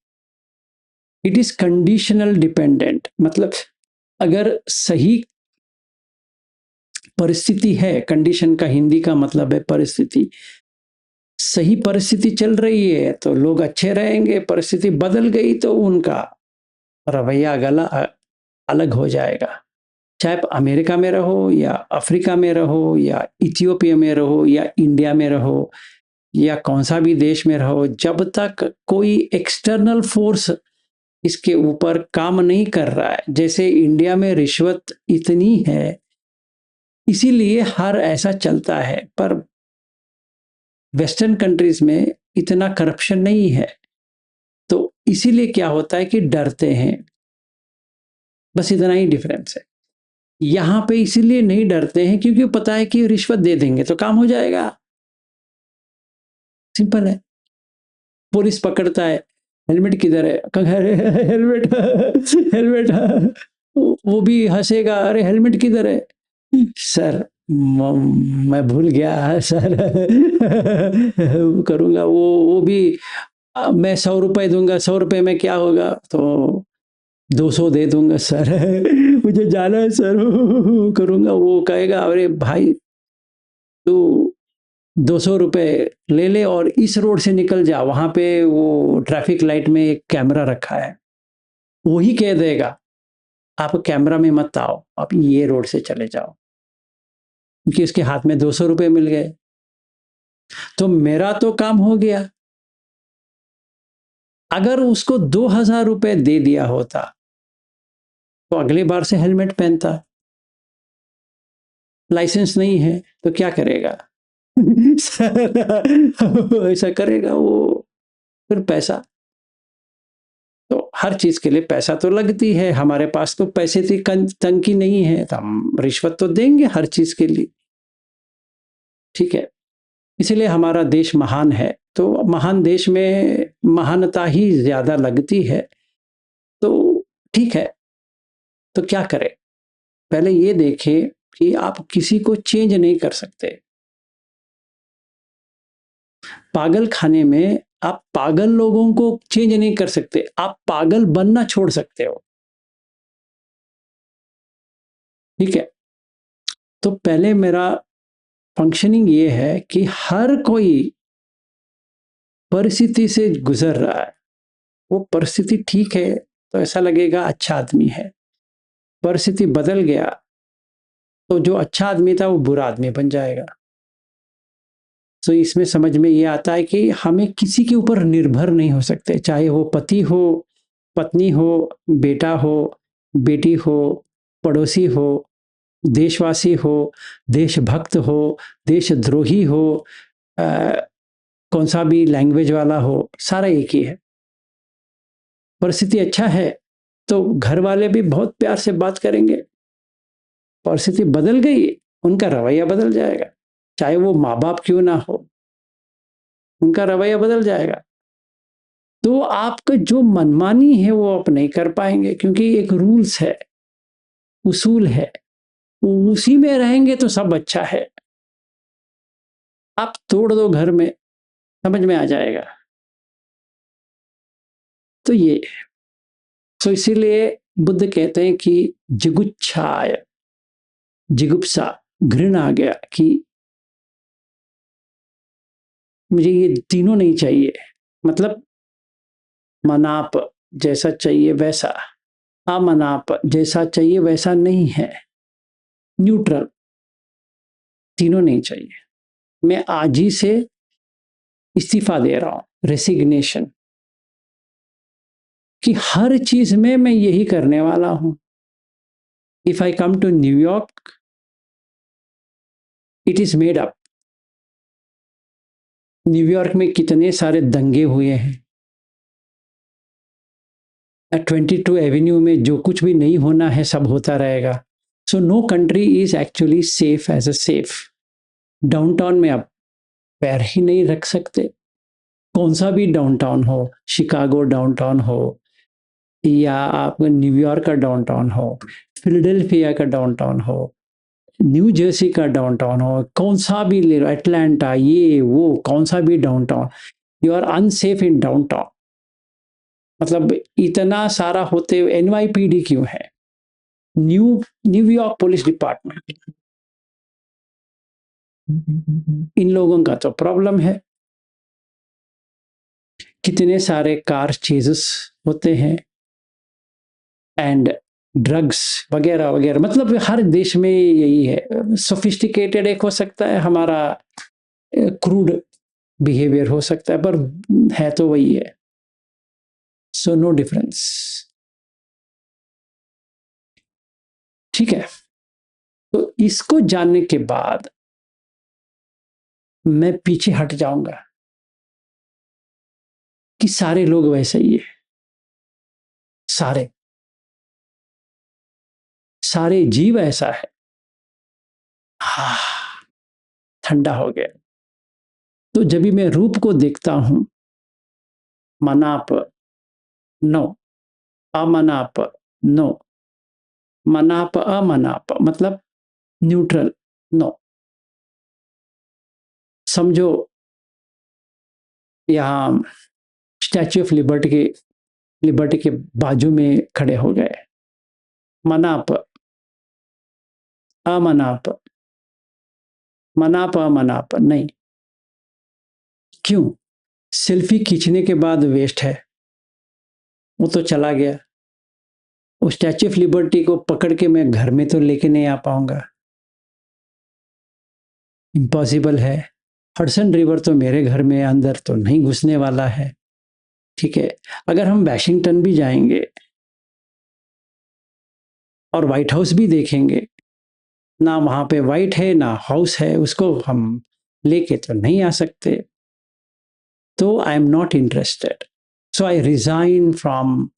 इट इज कंडीशनल डिपेंडेंट, मतलब अगर सही परिस्थिति है, कंडीशन का हिंदी का मतलब है परिस्थिति, सही परिस्थिति चल रही है तो लोग अच्छे रहेंगे, परिस्थिति बदल गई तो उनका रवैया गला अलग हो जाएगा। चाहे आप अमेरिका में रहो या अफ्रीका में रहो या इथियोपिया में रहो या इंडिया में रहो या कौन सा भी देश में रहो, जब तक कोई एक्सटर्नल फोर्स इसके ऊपर काम नहीं कर रहा है। जैसे इंडिया में रिश्वत इतनी है, इसीलिए हर ऐसा चलता है, पर वेस्टर्न कंट्रीज में इतना करप्शन नहीं है। तो इसीलिए क्या होता है कि डरते हैं, बस इतना ही डिफरेंस है। यहां पे इसीलिए नहीं डरते हैं क्योंकि पता है कि रिश्वत दे देंगे तो काम हो जाएगा, सिंपल है। पुलिस पकड़ता है, हेलमेट किधर है? अरे हेलमेट, हेलमेट। वो भी हंसेगा, अरे हेलमेट किधर है? सर मैं भूल गया सर। करूंगा वो भी। मैं 100 रुपए दूंगा, 100 रुपए में क्या होगा? तो 200 दे दूंगा सर। मुझे जाना है सर। करूंगा, वो कहेगा अरे भाई तू 200 रुपए ले ले और इस रोड से निकल जा, वहां पे वो ट्रैफिक लाइट में एक कैमरा रखा है। वही कह देगा आप कैमरा में मत आओ, आप ये रोड से चले जाओ, क्योंकि उसके हाथ में 200 रुपए मिल गए। तो मेरा तो काम हो गया। अगर उसको 2000 रुपए दे दिया होता तो अगली बार से हेलमेट पहनता। लाइसेंस नहीं है तो क्या करेगा? ऐसा करेगा वो, फिर पैसा। तो हर चीज के लिए पैसा तो लगती है। हमारे पास तो पैसे की तंगी नहीं है, तो हम रिश्वत तो देंगे हर चीज के लिए। ठीक है? इसलिए हमारा देश महान है। तो महान देश में महानता ही ज्यादा लगती है। तो ठीक है, तो क्या करें? पहले ये देखें कि आप किसी को चेंज नहीं कर सकते। पागल खाने में आप पागल लोगों को चेंज नहीं कर सकते, आप पागल बनना छोड़ सकते हो। ठीक है, तो पहले मेरा फंक्शनिंग ये है कि हर कोई परिस्थिति से गुजर रहा है, वो परिस्थिति ठीक है तो ऐसा लगेगा अच्छा आदमी है, परिस्थिति बदल गया तो जो अच्छा आदमी था वो बुरा आदमी बन जाएगा। तो इसमें समझ में ये आता है कि हमें किसी के ऊपर निर्भर नहीं हो सकते, चाहे वो पति हो, पत्नी हो, बेटा हो, बेटी हो, पड़ोसी हो, देशवासी हो, देशभक्त हो, देशद्रोही हो, कौन सा भी लैंग्वेज वाला हो, सारा एक ही है। परिस्थिति अच्छा है तो घर वाले भी बहुत प्यार से बात करेंगे, परिस्थिति बदल गई उनका रवैया बदल जाएगा, चाहे वो माँ बाप क्यों ना हो, उनका रवैया बदल जाएगा। तो आपका जो मनमानी है वो आप नहीं कर पाएंगे, क्योंकि एक रूल्स है, उसूल है, उसी में रहेंगे तो सब अच्छा है। आप तोड़ दो घर में, समझ में आ जाएगा। तो ये, तो इसीलिए बुद्ध कहते हैं कि जिगुच्छाय, जिगुप्सा, घृणा आ गया कि मुझे ये तीनों नहीं चाहिए। मतलब मनाप, जैसा चाहिए वैसा, अमनाप, जैसा चाहिए वैसा नहीं है, न्यूट्रल, तीनों नहीं चाहिए। मैं आज ही से इस्तीफा दे रहा हूं, रेसिग्नेशन, कि हर चीज में मैं यही करने वाला हूं। If I come to New York, it is made up. New York में कितने सारे दंगे हुए हैं, 22 एवेन्यू में जो कुछ भी नहीं होना है सब होता रहेगा। So no country is actually safe as a safe. Downtown में आप पैर ही नहीं रख सकते, कौन सा भी डाउनटाउन हो, शिकागो डाउनटाउन हो, या आप न्यूयॉर्क का डाउनटाउन हो, फिलाडेल्फिया का डाउनटाउन हो, न्यू जर्सी का डाउनटाउन हो, कौन सा भी ले लो, एटलांटा, ये वो कौन सा भी downtown, you are unsafe in downtown. मतलब इतना सारा होते हुए एनवाईपीडी क्यों है, न्यूयॉर्क पुलिस डिपार्टमेंट, इन लोगों का तो प्रॉब्लम है। कितने सारे कार चेजेस होते हैं एंड ड्रग्स वगैरह वगैरह, मतलब हर देश में यही है। सोफिस्टिकेटेड एक हो सकता है हमारा, क्रूड बिहेवियर हो सकता है, पर है तो वही है। So no difference. ठीक है, तो इसको जानने के बाद मैं पीछे हट जाऊंगा कि सारे लोग वैसे ही है, सारे सारे जीव ऐसा है। हाँ, ठंडा हो गया। तो जब भी मैं रूप को देखता हूं, मनाप नो, अमनाप नो, मनाप अमनाप मतलब न्यूट्रल नो। समझो यहाँ स्टैच्यू ऑफ लिबर्टी के बाजू में खड़े हो गए, मनाप अमनाप, मनाप अमनाप नहीं। क्यों? सेल्फी खींचने के बाद वेस्ट है, वो तो चला गया। वो स्टैच्यू ऑफ लिबर्टी को पकड़ के मैं घर में तो लेके नहीं आ पाऊंगा, इम्पॉसिबल है। हडसन रिवर तो मेरे घर में अंदर तो नहीं घुसने वाला है। ठीक है, अगर हम वाशिंगटन भी जाएंगे और व्हाइट हाउस भी देखेंगे, ना वहां पे व्हाइट है ना हाउस है, उसको हम लेके तो नहीं आ सकते। तो I am not interested, so I resign from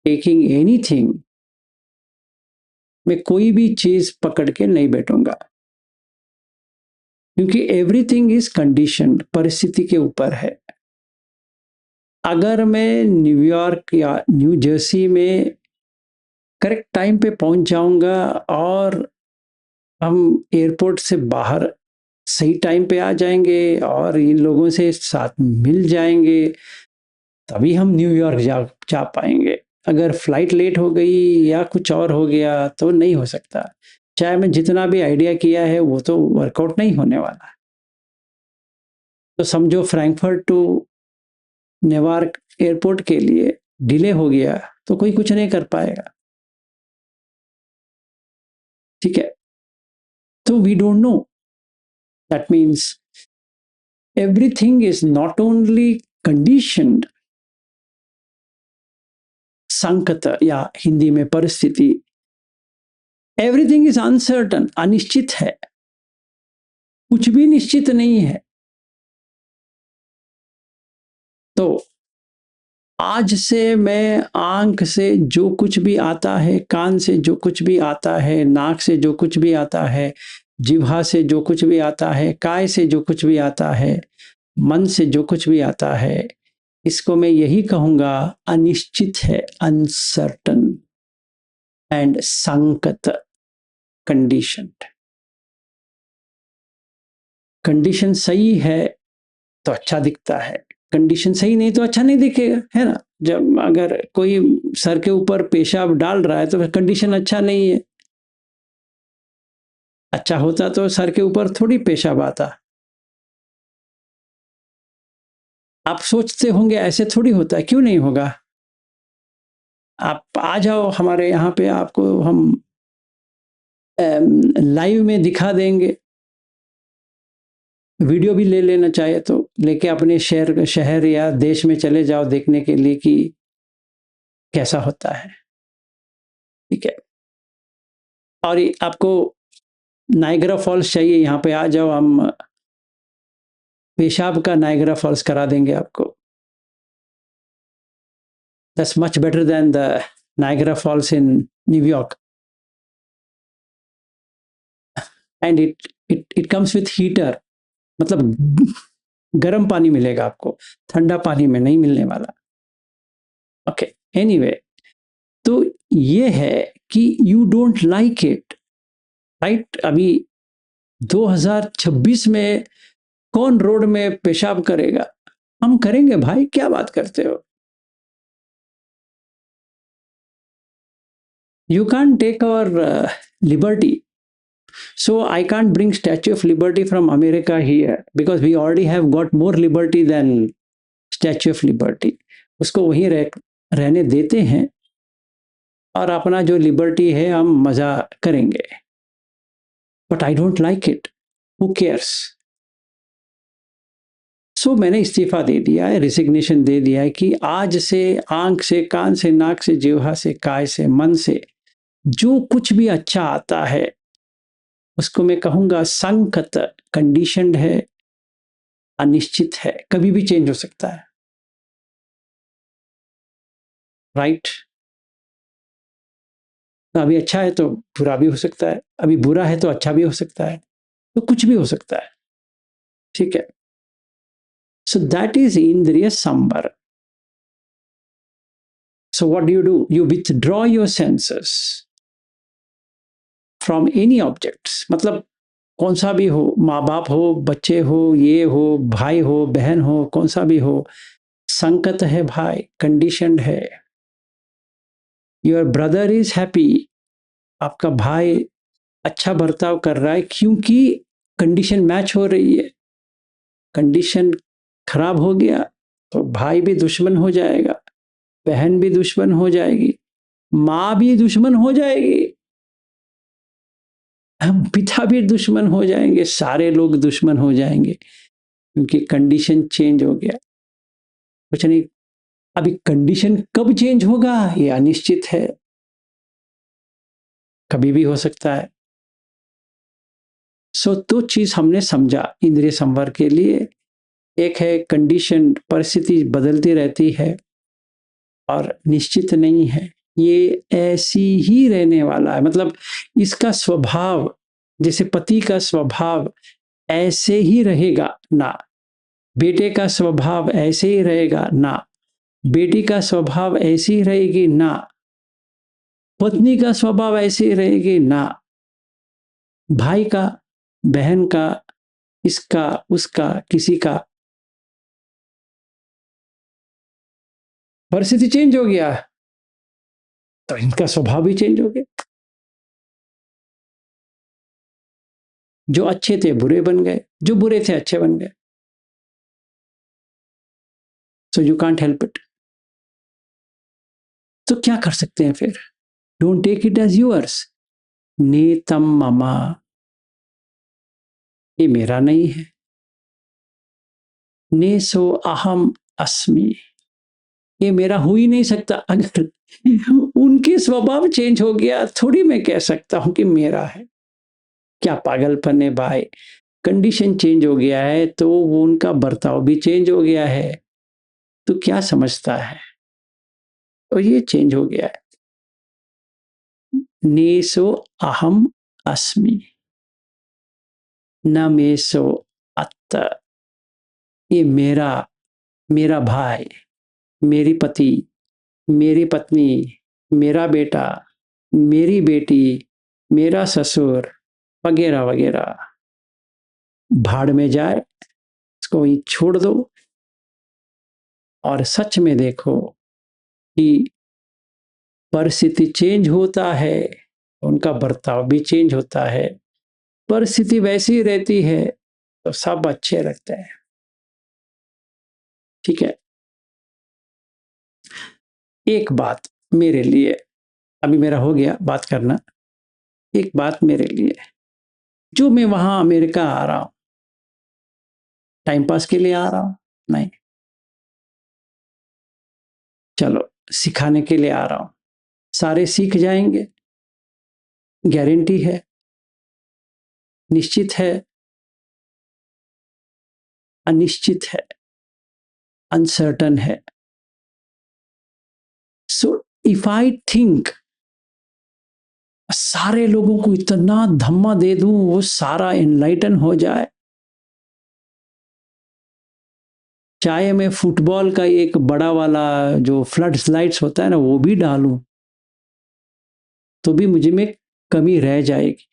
taking anything. मैं कोई भी चीज पकड़ के नहीं बैठूंगा, क्योंकि एवरीथिंग इज कंडीशनड, परिस्थिति के ऊपर है। अगर मैं न्यूयॉर्क या न्यू जर्सी में करेक्ट टाइम पे पहुंच जाऊंगा और हम एयरपोर्ट से बाहर सही टाइम पे आ जाएंगे और इन लोगों से साथ मिल जाएंगे, तभी हम न्यूयॉर्क जा पाएंगे। अगर फ्लाइट लेट हो गई या कुछ और हो गया तो नहीं हो सकता। चाहे मैं जितना भी आइडिया किया है वो तो वर्कआउट नहीं होने वाला। तो समझो फ्रैंकफर्ट टू न्यूयॉर्क एयरपोर्ट के लिए डिले हो गया तो कोई कुछ नहीं कर पाएगा। ठीक है, तो we don't know, that means everything is not only conditioned, संकट या हिंदी में परिस्थिति, एवरीथिंग इज अनसर्टन, अनिश्चित है, कुछ भी निश्चित नहीं है। तो आज से मैं आंख से जो कुछ भी आता है, कान से जो कुछ भी आता है, नाक से जो कुछ भी आता है, जिह्वा से जो कुछ भी आता है, काय से जो कुछ भी आता है, मन से जो कुछ भी आता है, इसको मैं यही कहूंगा अनिश्चित है, अनसर्टन एंड संकट, कंडीशनड। कंडीशन सही है तो अच्छा दिखता है, कंडीशन सही नहीं तो अच्छा नहीं दिखेगा, है ना। जब अगर कोई सर के ऊपर पेशाब डाल रहा है तो कंडीशन अच्छा नहीं है। अच्छा होता तो सर के ऊपर थोड़ी पेशाब आता। आप सोचते होंगे ऐसे थोड़ी होता है, क्यों नहीं होगा। आप आ जाओ हमारे यहाँ पे, आपको हम लाइव में दिखा देंगे, वीडियो भी ले लेना चाहे तो लेके अपने शहर या देश में चले जाओ देखने के लिए कि कैसा होता है। ठीक है, और आपको नायग्रा फॉल्स चाहिए, यहाँ पे आ जाओ, हम पेशाब का नायग्रा फॉल्स करा देंगे आपको। That's much better than the Niagara falls in New York, and it comes with heater, मतलब गर्म पानी मिलेगा आपको, ठंडा पानी में नहीं मिलने वाला। ओके, एनीवे, तो ये है कि you don't like it, right. अभी 2026 में कौन रोड में पेशाब करेगा, हम करेंगे भाई, क्या बात करते हो। You can't take our liberty. So I can't bring Statue of Liberty from America here because we already have got more liberty than Statue of Liberty. उसको वहीं रहने देते हैं और अपना जो लिबर्टी है हम मजा करेंगे। But I don't like it, who cares. So मैंने इस्तीफा दे दिया है, रिसिग्नेशन दे दिया है कि आज से आंख से, कान से, नाक से, जिह्वा से, काय से, मन से जो कुछ भी अच्छा आता है उसको मैं कहूंगा संकट, कंडीशनड है, अनिश्चित है, कभी भी चेंज हो सकता है, राइट। अभी अच्छा है तो बुरा भी हो सकता है, अभी बुरा है तो अच्छा भी हो सकता है, तो कुछ भी हो सकता है। ठीक है, सो दैट इज इंद्रिय संवर। So what do you withdraw your senses from any objects, मतलब कौन सा भी हो, माँ बाप हो, बच्चे हो, ये हो, भाई हो, बहन हो, कौन सा भी हो, संकट है भाई, कंडीशनड है। योर ब्रदर इज हैप्पी, आपका भाई अच्छा बर्ताव कर रहा है क्योंकि कंडीशन मैच हो रही है। कंडीशन खराब हो गया तो भाई भी दुश्मन हो जाएगा, बहन भी दुश्मन हो जाएगी, माँ भी दुश्मन हो जाएगी, हम पिता भी दुश्मन हो जाएंगे, सारे लोग दुश्मन हो जाएंगे क्योंकि कंडीशन चेंज हो गया। कुछ नहीं, अभी कंडीशन कब चेंज होगा ये अनिश्चित है, कभी भी हो सकता है। सो दो चीज हमने समझा इंद्रिय संवर के लिए, एक है कंडीशन, परिस्थिति बदलती रहती है और निश्चित नहीं है, ये ऐसी ही रहने वाला है, मतलब इसका स्वभाव, जैसे पति का स्वभाव ऐसे ही रहेगा ना, बेटे का स्वभाव ऐसे ही रहेगा ना, बेटी का स्वभाव ऐसी ही रहेगी ना, पत्नी का स्वभाव ऐसी ही रहेगी ना, भाई का, बहन का, इसका, उसका, किसी का, परिस्थिति चेंज हो गया तो इनका स्वभाव भी चेंज हो गया। जो अच्छे थे बुरे बन गए, जो बुरे थे अच्छे बन गए। So you can't help it. तो क्या कर सकते हैं फिर? Don't take it as yours. नेतम ममा, ये मेरा नहीं है। ने सो अहम अस्मि, ये मेरा हो ही नहीं सकता। अगर उनके स्वभाव चेंज हो गया थोड़ी मैं कह सकता हूं कि मेरा है। क्या पागलपन है भाई। कंडीशन चेंज हो गया है तो वो उनका बर्ताव भी चेंज हो गया है। तो क्या समझता है? और ये चेंज हो गया है। नेसो अहम अस्मि, न मेसो अत्त, ये मेरा, मेरा भाई, मेरी पति, मेरी पत्नी, मेरा बेटा, मेरी बेटी, मेरा ससुर, वगैरह वगैरह, भाड़ में जाए, इसको ही छोड़ दो। और सच में देखो कि परिस्थिति चेंज होता है, उनका बर्ताव भी चेंज होता है। परिस्थिति वैसी ही रहती है तो सब अच्छे लगते हैं। ठीक है। एक बात मेरे लिए, अभी मेरा हो गया बात करना, एक बात मेरे लिए, जो मैं वहां अमेरिका आ रहा हूं टाइम पास के लिए आ रहा हूं नहीं, चलो सिखाने के लिए आ रहा हूं। सारे सीख जाएंगे, गारंटी है, निश्चित है, अनिश्चित है, अनसर्टन है। सो इफ आई थिंक सारे लोगों को इतना धम्मा दे दूं वो सारा एनलाइटन हो जाए, चाहे मैं फुटबॉल का एक बड़ा वाला जो फ्लड स्लाइड्स होता है ना वो भी डालूं तो भी मुझे में कमी रह जाएगी।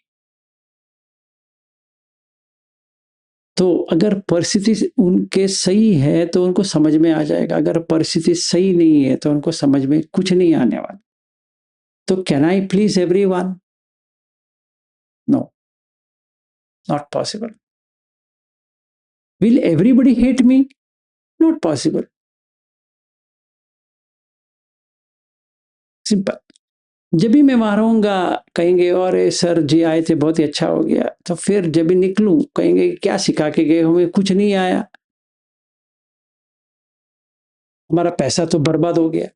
तो अगर परिस्थिति उनके सही है तो उनको समझ में आ जाएगा, अगर परिस्थिति सही नहीं है तो उनको समझ में कुछ नहीं आने वाला। तो can I please everyone? No, not possible. Will everybody hate me? Not possible. Simple. जब भी मैं वहां रहूंगा कहेंगे और सर जी आए थे बहुत ही अच्छा हो गया, तो फिर जब भी निकलूं कहेंगे क्या सिखा के गए, हमें कुछ नहीं आया, हमारा पैसा तो बर्बाद हो गया।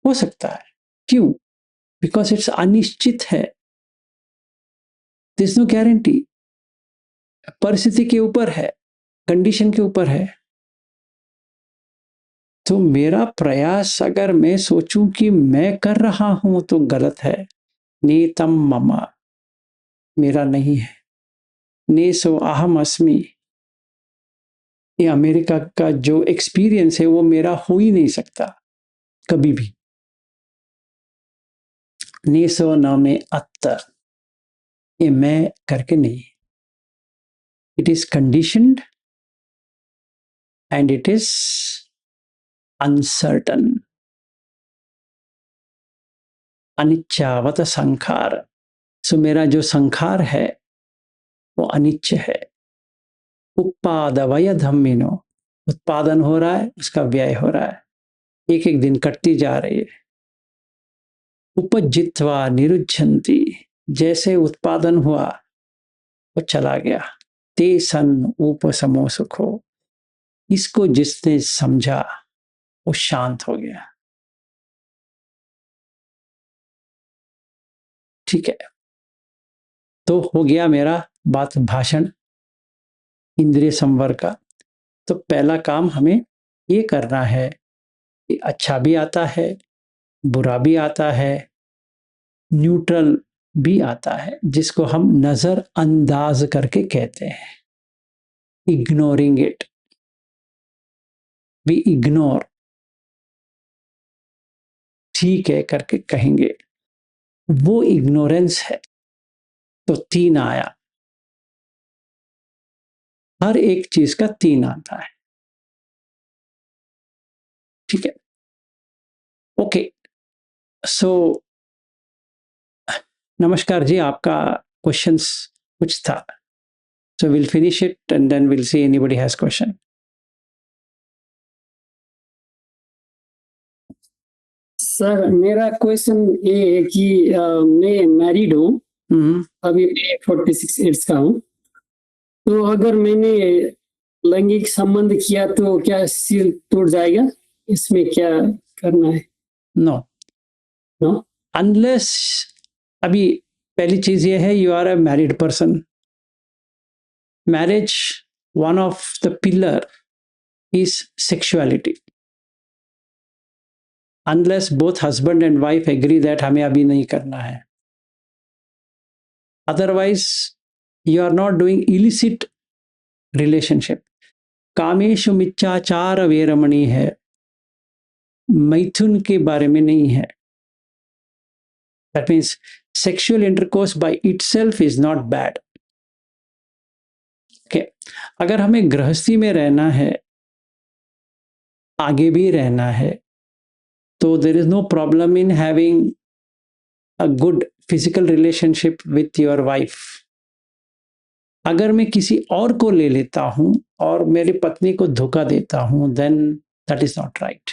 हो सकता है। क्यों? बिकॉज इट्स अनिश्चित है, दिस नो गारंटी। परिस्थिति के ऊपर है, कंडीशन के ऊपर है। तो मेरा प्रयास अगर मैं सोचूं कि मैं कर रहा हूं तो गलत है। नीतम ममा, मेरा नहीं है। ने सो अहम अस्मि, ये अमेरिका का जो एक्सपीरियंस है वो मेरा हो ही नहीं सकता कभी भी। ने सो न में अत्त, ये मैं करके नहीं, it is conditioned and it is uncertain. अनिच्छावत संखार, सो मेरा जो संखार है वो अनिच्छ है। उत्पादवय धम्मिनो, उत्पादन हो रहा है उसका व्यय हो रहा है, एक एक दिन कटती जा रही है। उपजित्वा निरुच्छन्ति, जैसे उत्पादन हुआ वो चला गया। ते सन उपसमो सुखो, इसको जिसने समझा वो शांत हो गया। ठीक है। तो हो गया मेरा बात भाषण इंद्रिय संवर का। तो पहला काम हमें ये करना है कि अच्छा भी आता है, बुरा भी आता है, न्यूट्रल भी आता है, जिसको हम नजर अंदाज करके कहते हैं, इग्नोरिंग इट। वी इग्नोर, ठीक है करके कहेंगे, वो इग्नोरेंस है। तो 3 आया, हर एक चीज का 3 आता है। ठीक है, ओके। सो नमस्कार जी, आपका क्वेश्चंस कुछ था, so we'll finish it and then we'll see anybody has question. Sir मेरा क्वेश्चन ये है कि मैं मैरिड हूँ, अभी मैं 46 ईयर्स का हूँ। तो अगर मैंने लैंगिक संबंध किया तो क्या सिर टूट जाएगा? इसमें क्या करना है? नो नो, अनलेस, अभी पहली चीज ये है, you are a married person. Marriage, one of the pillar is sexuality. Unless both husband and wife agree that हमें अभी नहीं करना है, otherwise you are not doing illicit relationship. कामेशु मिच्छाचार वेरमणि है, मैथुन के बारे में नहीं है। That means sexual intercourse by itself is not bad. Okay, अगर हमें गृहस्थी में रहना है, आगे भी रहना है, तो there is no problem in having a good physical relationship with your wife. अगर मैं किसी और को ले लेता हूं और मेरी पत्नी को धोखा देता हूं, then that is not right.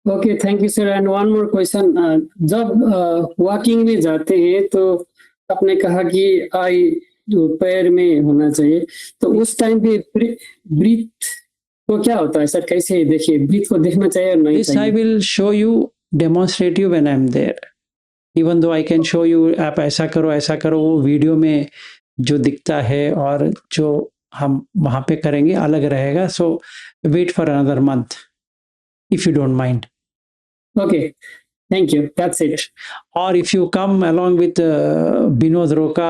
Okay, thank you sir. And one more question, जब वॉकिंग में जाते हैं तो आपने कहा कि आई जो पैर में होना चाहिए, तो उस टाइम पे ब्रीथ को क्या होता है सर? कैसे देखिए, ब्रीथ को देखना चाहिए और नहीं दिस आई चाहिए? Will show you, demonstrate you when I am there. Even though I can show you, आप ऐसा करो, वो वीडियो में जो दिखता है और जो हम वहां पे करेंगे अलग रहेगा। So wait for another month if you don't mind. Okay, thank you. That's it. Or if you come along with Binod Roka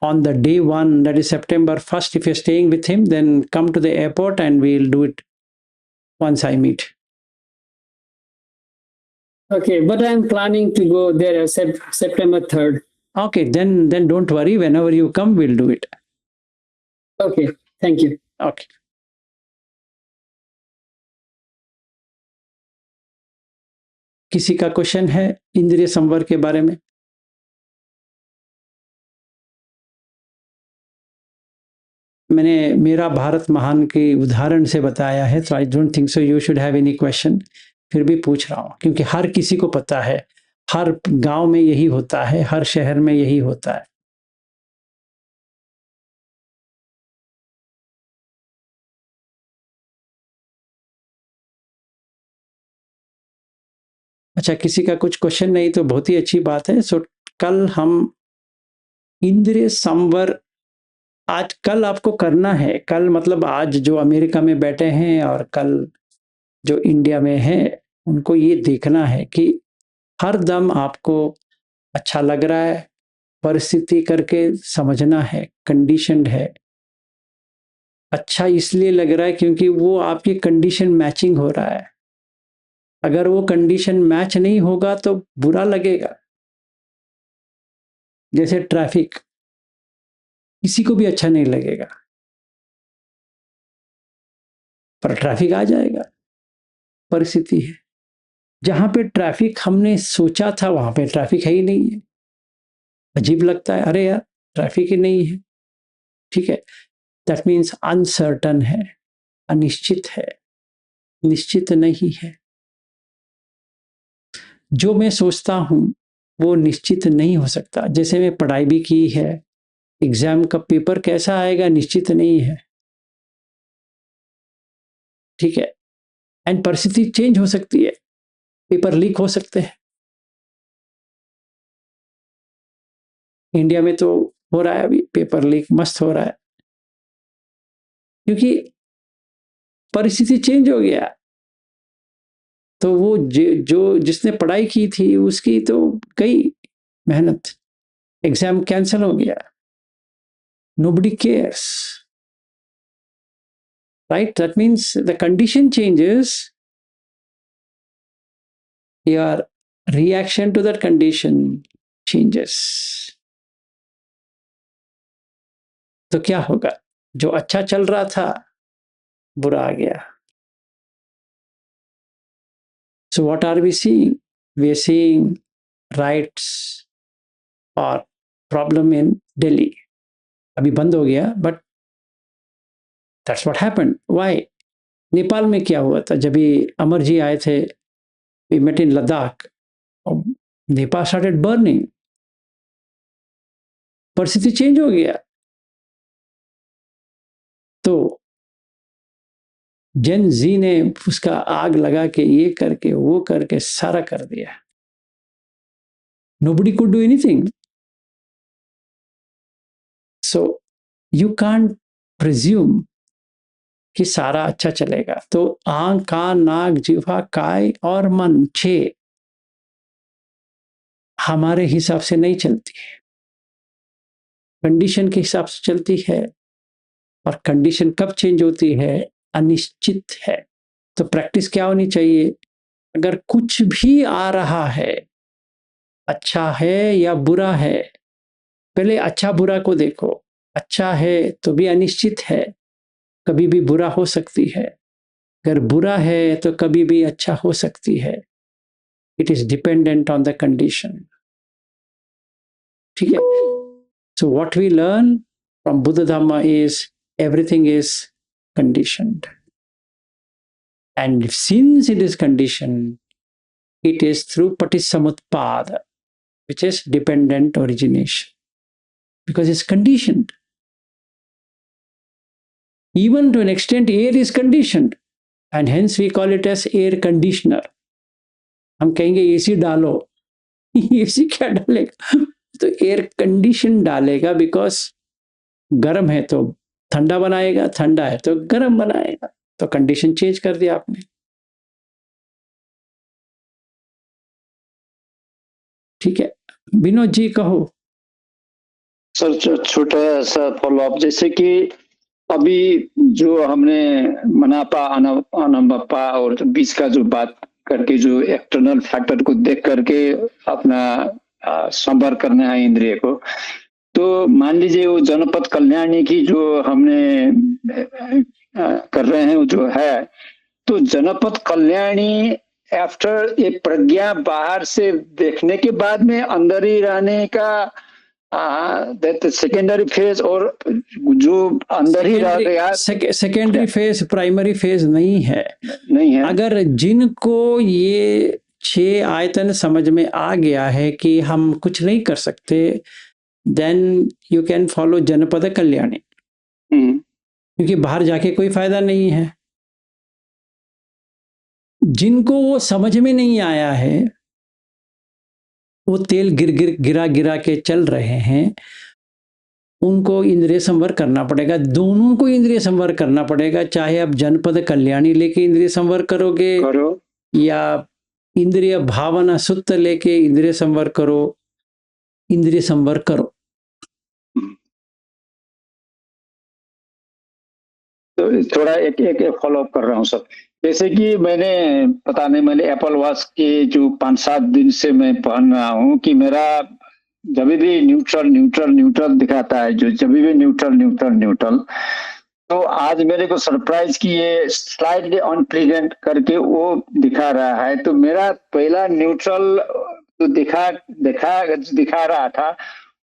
on the day 1, that is September 1st, if you're staying with him, then come to the airport and we'll do it once I meet. Okay, but I'm planning to go there September 3rd. Okay, then don't worry. Whenever you come, we'll do it. Okay, thank you. Okay. किसी का question है इंद्रिय संवर के बारे में? मैंने मेरा भारत महान के उदाहरण से बताया है, तो I don't think so you should have any question. फिर भी पूछ रहा हूँ क्योंकि हर किसी को पता है, हर गांव में यही होता है, हर शहर में यही होता है। अच्छा, किसी का कुछ क्वेश्चन नहीं तो बहुत ही अच्छी बात है। सो कल हम इंद्रिय संवर, आज कल आपको करना है, कल मतलब आज जो अमेरिका में बैठे हैं और कल जो इंडिया में है, उनको ये देखना है कि हर दम आपको अच्छा लग रहा है, परिस्थिति करके समझना है, कंडीशनड है। अच्छा इसलिए लग रहा है क्योंकि वो आपकी कंडीशन मैचिंग हो रहा है। अगर वो कंडीशन मैच नहीं होगा तो बुरा लगेगा। जैसे ट्रैफिक, किसी को भी अच्छा नहीं लगेगा, पर ट्रैफिक आ जाएगा, परिस्थिति है। जहां पे ट्रैफिक हमने सोचा था वहां पे ट्रैफिक है ही नहीं है, अजीब लगता है, अरे यार ट्रैफिक ही नहीं है। ठीक है, दैट मीन्स अनसर्टन है, अनिश्चित है, निश्चित नहीं है। जो मैं सोचता हूं वो निश्चित नहीं हो सकता। जैसे मैं पढ़ाई भी की है, एग्जाम का पेपर कैसा आएगा निश्चित नहीं है। ठीक है, एंड परिस्थिति चेंज हो सकती है, पेपर लीक हो सकते हैं। इंडिया में तो हो रहा है अभी पेपर लीक, मस्त हो रहा है, क्योंकि परिस्थिति चेंज हो गया। तो वो जो जिसने पढ़ाई की थी उसकी तो गई मेहनत, एग्जाम कैंसिल हो गया, nobody cares, right? That means the condition changes, your reaction to that condition changes. तो क्या होगा? जो अच्छा चल रहा था बुरा आ गया। So what are we seeing? We are seeing riots or problem in Delhi. अभी बंद हो गया, but that's what happened. Why? Nepal में क्या हुआ था? जब भी अमर जी आए थे, we met in Ladakh. Nepal started burning. परिस्थिति चेंज हो गया। तो जेन जी ने उसका आग लगा के ये करके वो करके सारा कर दिया। Nobody could do anything. So you can't presume कि सारा अच्छा चलेगा। तो आंख, कान, नाक, जिह्वा, काय और मन 6 हमारे हिसाब से नहीं चलती है, कंडीशन के हिसाब से चलती है। और कंडीशन कब चेंज होती है? अनिश्चित है। तो प्रैक्टिस क्या होनी चाहिए? अगर कुछ भी आ रहा है, अच्छा है या बुरा है, पहले अच्छा बुरा को देखो। अच्छा है तो भी अनिश्चित है, कभी भी बुरा हो सकती है। अगर बुरा है तो कभी भी अच्छा हो सकती है। It is dependent on the condition. ठीक है? So what we learn from Buddha Dhamma is everything is conditioned, and since it is conditioned, it is through patisamutpada, which is dependent origination, because it's conditioned. Even to an extent, air is conditioned, and hence we call it as air conditioner. हम कहेंगे AC डालो, AC क्या डालेगा? तो air condition डालेगा, because गर्म है तो ठंडा बनाएगा, ठंडा है तो गर्म बनाएगा। तो कंडीशन चेंज कर दिया आपने। ठीक है, विनोद जी कहो। सर छोटा सा फॉलोअप, जैसे कि अभी जो हमने मनापा अनम्पा और बीच का जो बात करके जो एक्सटर्नल फैक्टर को देख करके अपना संपर्क करना है इंद्रिय को, तो मान लीजिए वो जनपद कल्याणी की जो हमने कर रहे हैं जो है, तो जनपद कल्याणी आफ्टर ये प्रज्ञा बाहर से देखने के बाद में अंदर ही रहने का सेकेंडरी फेज, और जो अंदर ही रह गया सेकेंडरी फेज प्राइमरी फेज नहीं है। अगर जिनको ये 6 आयतन समझ में आ गया है कि हम कुछ नहीं कर सकते, देन यू कैन फॉलो जनपद कल्याणी, क्योंकि बाहर जाके कोई फायदा नहीं है। जिनको वो समझ में नहीं आया है, वो तेल गिरा के चल रहे हैं, उनको इंद्रिय संवर करना पड़ेगा। दोनों को इंद्रिय संवर करना पड़ेगा, चाहे आप जनपद कल्याणी लेके इंद्रिय संवर करोगे या इंद्रिय भावना सुत्त लेके इंद्रिय संवर करो, इंद्रिय संवर करो। तो थोड़ा एक फॉलोअप कर रहा हूँ सर। जैसे कि मैंने एप्पल वॉच के जो 5-7 दिन से मैं पहन रहा हूँ कि मेरा जब भी न्यूट्रल दिखाता है, जो जब भी न्यूट्रल, तो आज मेरे को सरप्राइज कि ये स्लाइडली अनप्लीजेंट करके वो दिखा रहा है। तो मेरा पहला न्यूट्रल तो दिखा रहा था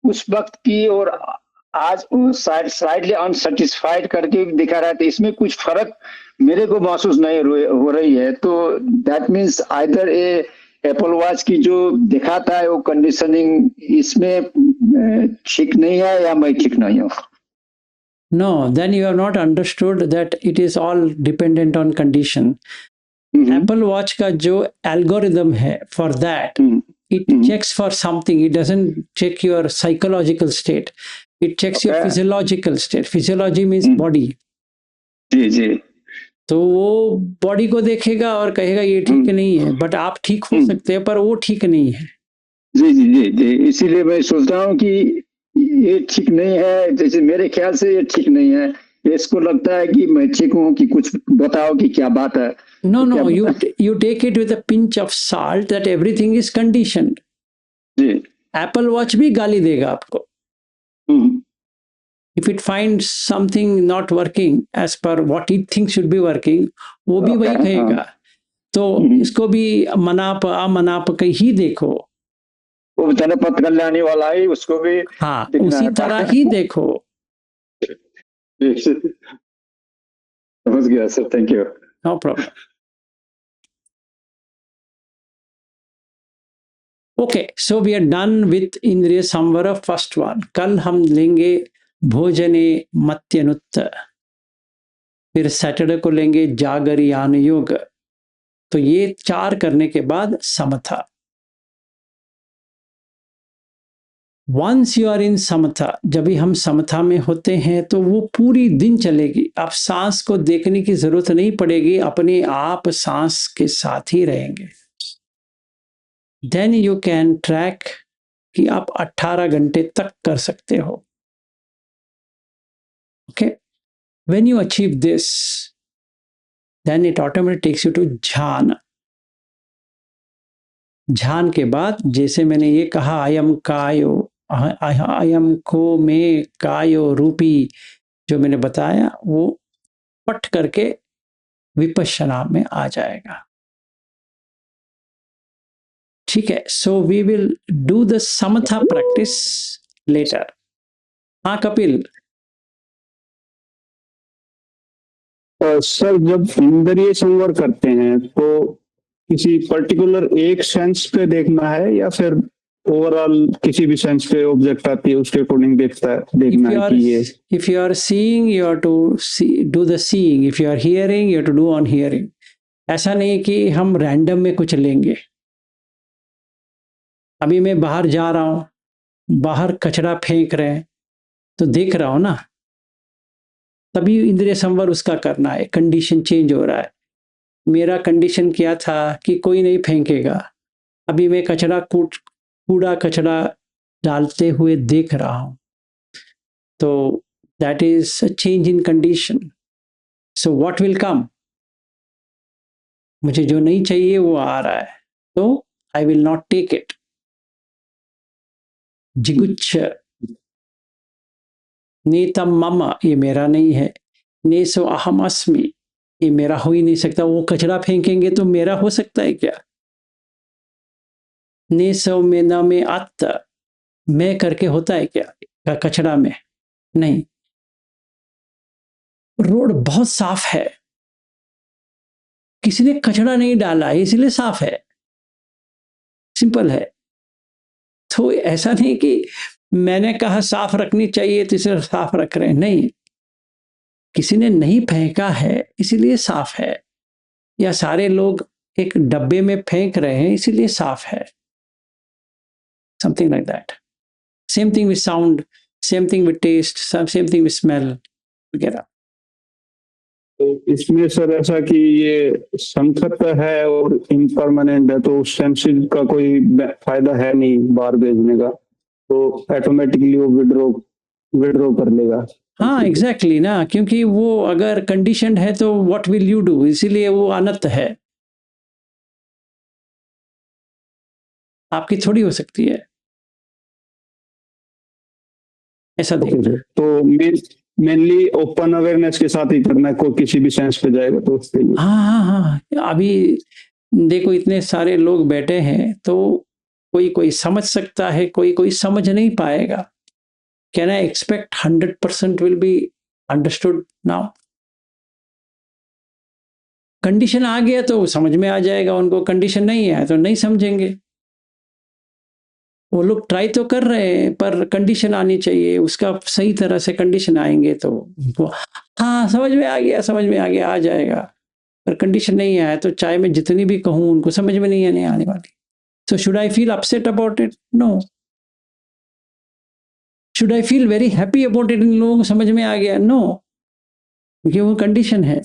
उस वक्त की, और आज वो स्लाइडली अनसेटिस्फाइड करके दिखा रहा था। इसमें कुछ फर्क मेरे को महसूस नहीं हो रही है। तो that means either Apple watch की जो दिखाता है वो कंडीशनिंग इसमें ठीक नहीं है या मैं ठीक नहीं हूँ। No, then you have not understood that it is all dependent on condition. Apple Watch का जो algorithm है for that, it checks for something. It doesn't check your psychological state. It checks your physiological state. Physiology means body. जी। तो वो body को देखेगा और कहेगा ये ठीक नहीं है, बट आप ठीक हो सकते हैं, पर वो ठीक नहीं है। जी। इसीलिए मैं सोचता हूँ कि ये ठीक नहीं है, जैसे मेरे ख्याल से ये ठीक नहीं है। इसको लगता है कि मैं ठीक हूँ, कि कुछ बताओ कि क्या बात है। No, you take it with a pinch of salt that everything is conditioned. जी। एप्पल वॉच भी गाली देगा आपको। If it find something not working as per what it think should be working, वो भी वही कहेगा। तो इसको भी मनाप अमनाप ही देखो, वो जनपद कल्याणी वाला ही, उसको भी हाँ उसी तरह ही देखो। समझ गया sir, thank you. No problem. Okay, so we are done with इंद्रिय संवर फर्स्ट वन। कल हम लेंगे भोजने मत्यनुत्त, फिर सैटरडे को लेंगे जागरियान योग। तो ये 4 करने के बाद Samantha. Once you are in Samantha, जब भी हम समथा में होते हैं तो वो पूरी दिन चलेगी। आप सांस को देखने की जरूरत नहीं पड़ेगी, अपने आप सांस के साथ ही रहेंगे। देन यू कैन ट्रैक कि आप 18 घंटे तक कर सकते हो। Okay, when you achieve this, then it automatic takes you to ध्यान। ध्यान के बाद जैसे मैंने ये कहा, अयम कायो, अयम को में कायो रूपी, जो मैंने बताया वो पठ करके विपश्यना में आ जाएगा। ठीक है, so we will do the samatha practice later. हाँ कपिल। सर, जब इंद्रिय संवर करते हैं तो किसी पर्टिकुलर एक सेंस पे देखना है या फिर ओवरऑल किसी भी सेंस पे ऑब्जेक्ट आती है उसके अकॉर्डिंग देखना है कि ये। If you are seeing, you have to do the seeing. If you are hearing, you have to do on hearing. ऐसा नहीं कि हम रैंडम में कुछ लेंगे। अभी मैं बाहर जा रहा हूँ, बाहर कचरा फेंक रहे हैं तो देख रहा हूँ ना, तभी इंद्रिय संवर उसका करना है। कंडीशन चेंज हो रहा है। मेरा कंडीशन क्या था कि कोई नहीं फेंकेगा, अभी मैं कूड़ा कचरा डालते हुए देख रहा हूँ, तो that is a change in condition. So what will come? मुझे जो नहीं चाहिए वो आ रहा है, तो I will not take it. जिगुच्छ, नेतम मम, ये मेरा नहीं है। नेसो अहम अस्मि, ये मेरा हो ही नहीं सकता। वो कचरा फेंकेंगे तो मेरा हो सकता है क्या? नेसो में न में आत्त, मैं करके होता है क्या कचरा में? नहीं। रोड बहुत साफ है, किसी ने कचरा नहीं डाला है इसलिए साफ है, सिंपल है। तो ऐसा नहीं कि मैंने कहा साफ रखनी चाहिए तो इसे साफ रख रहे हैं, नहीं। किसी ने नहीं फेंका है इसीलिए साफ है, या सारे लोग एक डब्बे में फेंक रहे हैं इसीलिए साफ है। Something like that. Same thing with sound, same thing with taste, same thing with smell वगैरह। तो इसमें सर ऐसा कि ये संखत है और इम्परमानेंट है, तो सेंसिंग का कोई फायदा है नहीं बाहर भेजने का, तो ऑटोमेटिकली वो विड्रॉ कर लेगा। हाँ एग्जैक्टली ना, क्योंकि वो अगर कंडीशन है तो व्हाट विल यू डू, इसीलिए वो अनंत है, आपकी थोड़ी हो सकती है। ऐसा देखना। तो मेनली ओपन अवेयरनेस के साथ ही करना है, कोई किसी भी सेंस पे जाएगा तो उसके लिए। हाँ, अभी देखो इतने सारे लोग बैठे हैं तो कोई समझ सकता है, कोई समझ नहीं पाएगा। Can I expect 100% will be understood now? Condition आ गया तो समझ में आ जाएगा उनको, कंडीशन नहीं है तो नहीं समझेंगे। वो लोग ट्राई तो कर रहे हैं पर कंडीशन आनी चाहिए, उसका सही तरह से कंडीशन आएंगे तो वो हाँ समझ में आ गया आ जाएगा। पर कंडीशन नहीं आया तो चाहे मैं जितनी भी कहूँ उनको समझ में नहीं आने वाली। So should I feel upset about it? No. Should I feel very happy about it? इन लोगों को समझ में आ गया? No. क्योंकि वो कंडीशन है।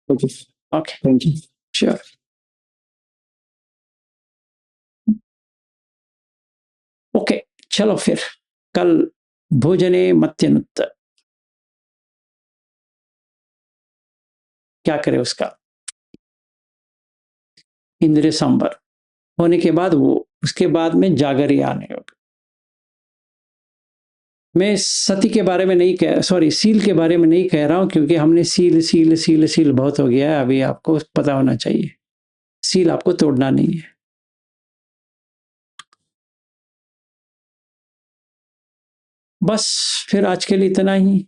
Okay. Thank you. Sure. Okay. चलो फिर कल भोजने मत्यनुत्त क्या करे उसका? इंद्रिय संवर होने के बाद वो उसके बाद में जागरयान योग। मैं सती के बारे में नहीं सील के बारे में नहीं कह रहा हूं, क्योंकि हमने सील बहुत हो गया है। अभी आपको पता होना चाहिए, सील आपको तोड़ना नहीं है। बस फिर आज के लिए इतना ही,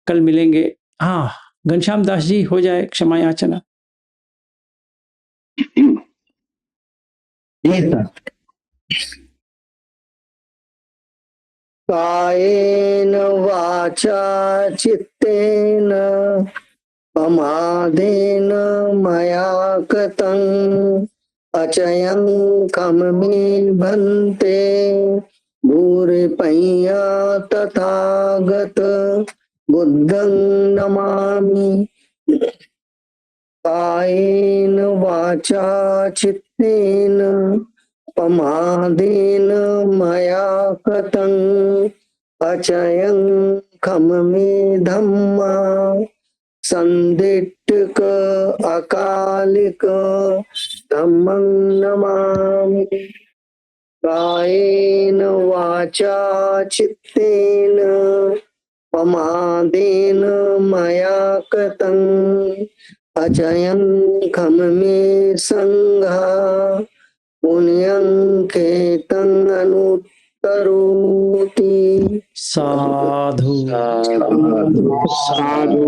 कल मिलेंगे। हाँ, घनश्याम दास जी, हो जाए क्षमा याचना। कायेन वाचा चित्तेन प्रमादेन मया कृतं अचयं खममे भन्ते भूरिपैया तथागत बुद्धं नमामि। कायेन वाचा चित्तेन प्रमादेन मया कृतं अचयं खममे धम्मा संदिट्टक अकालिक धम्मं नमामि। कायेन वाचा चित्तेन प्रमादेन मया कृतं अचयं खममे संघा पुण्यं केतं अनुत्तरोति। साधु। साधु।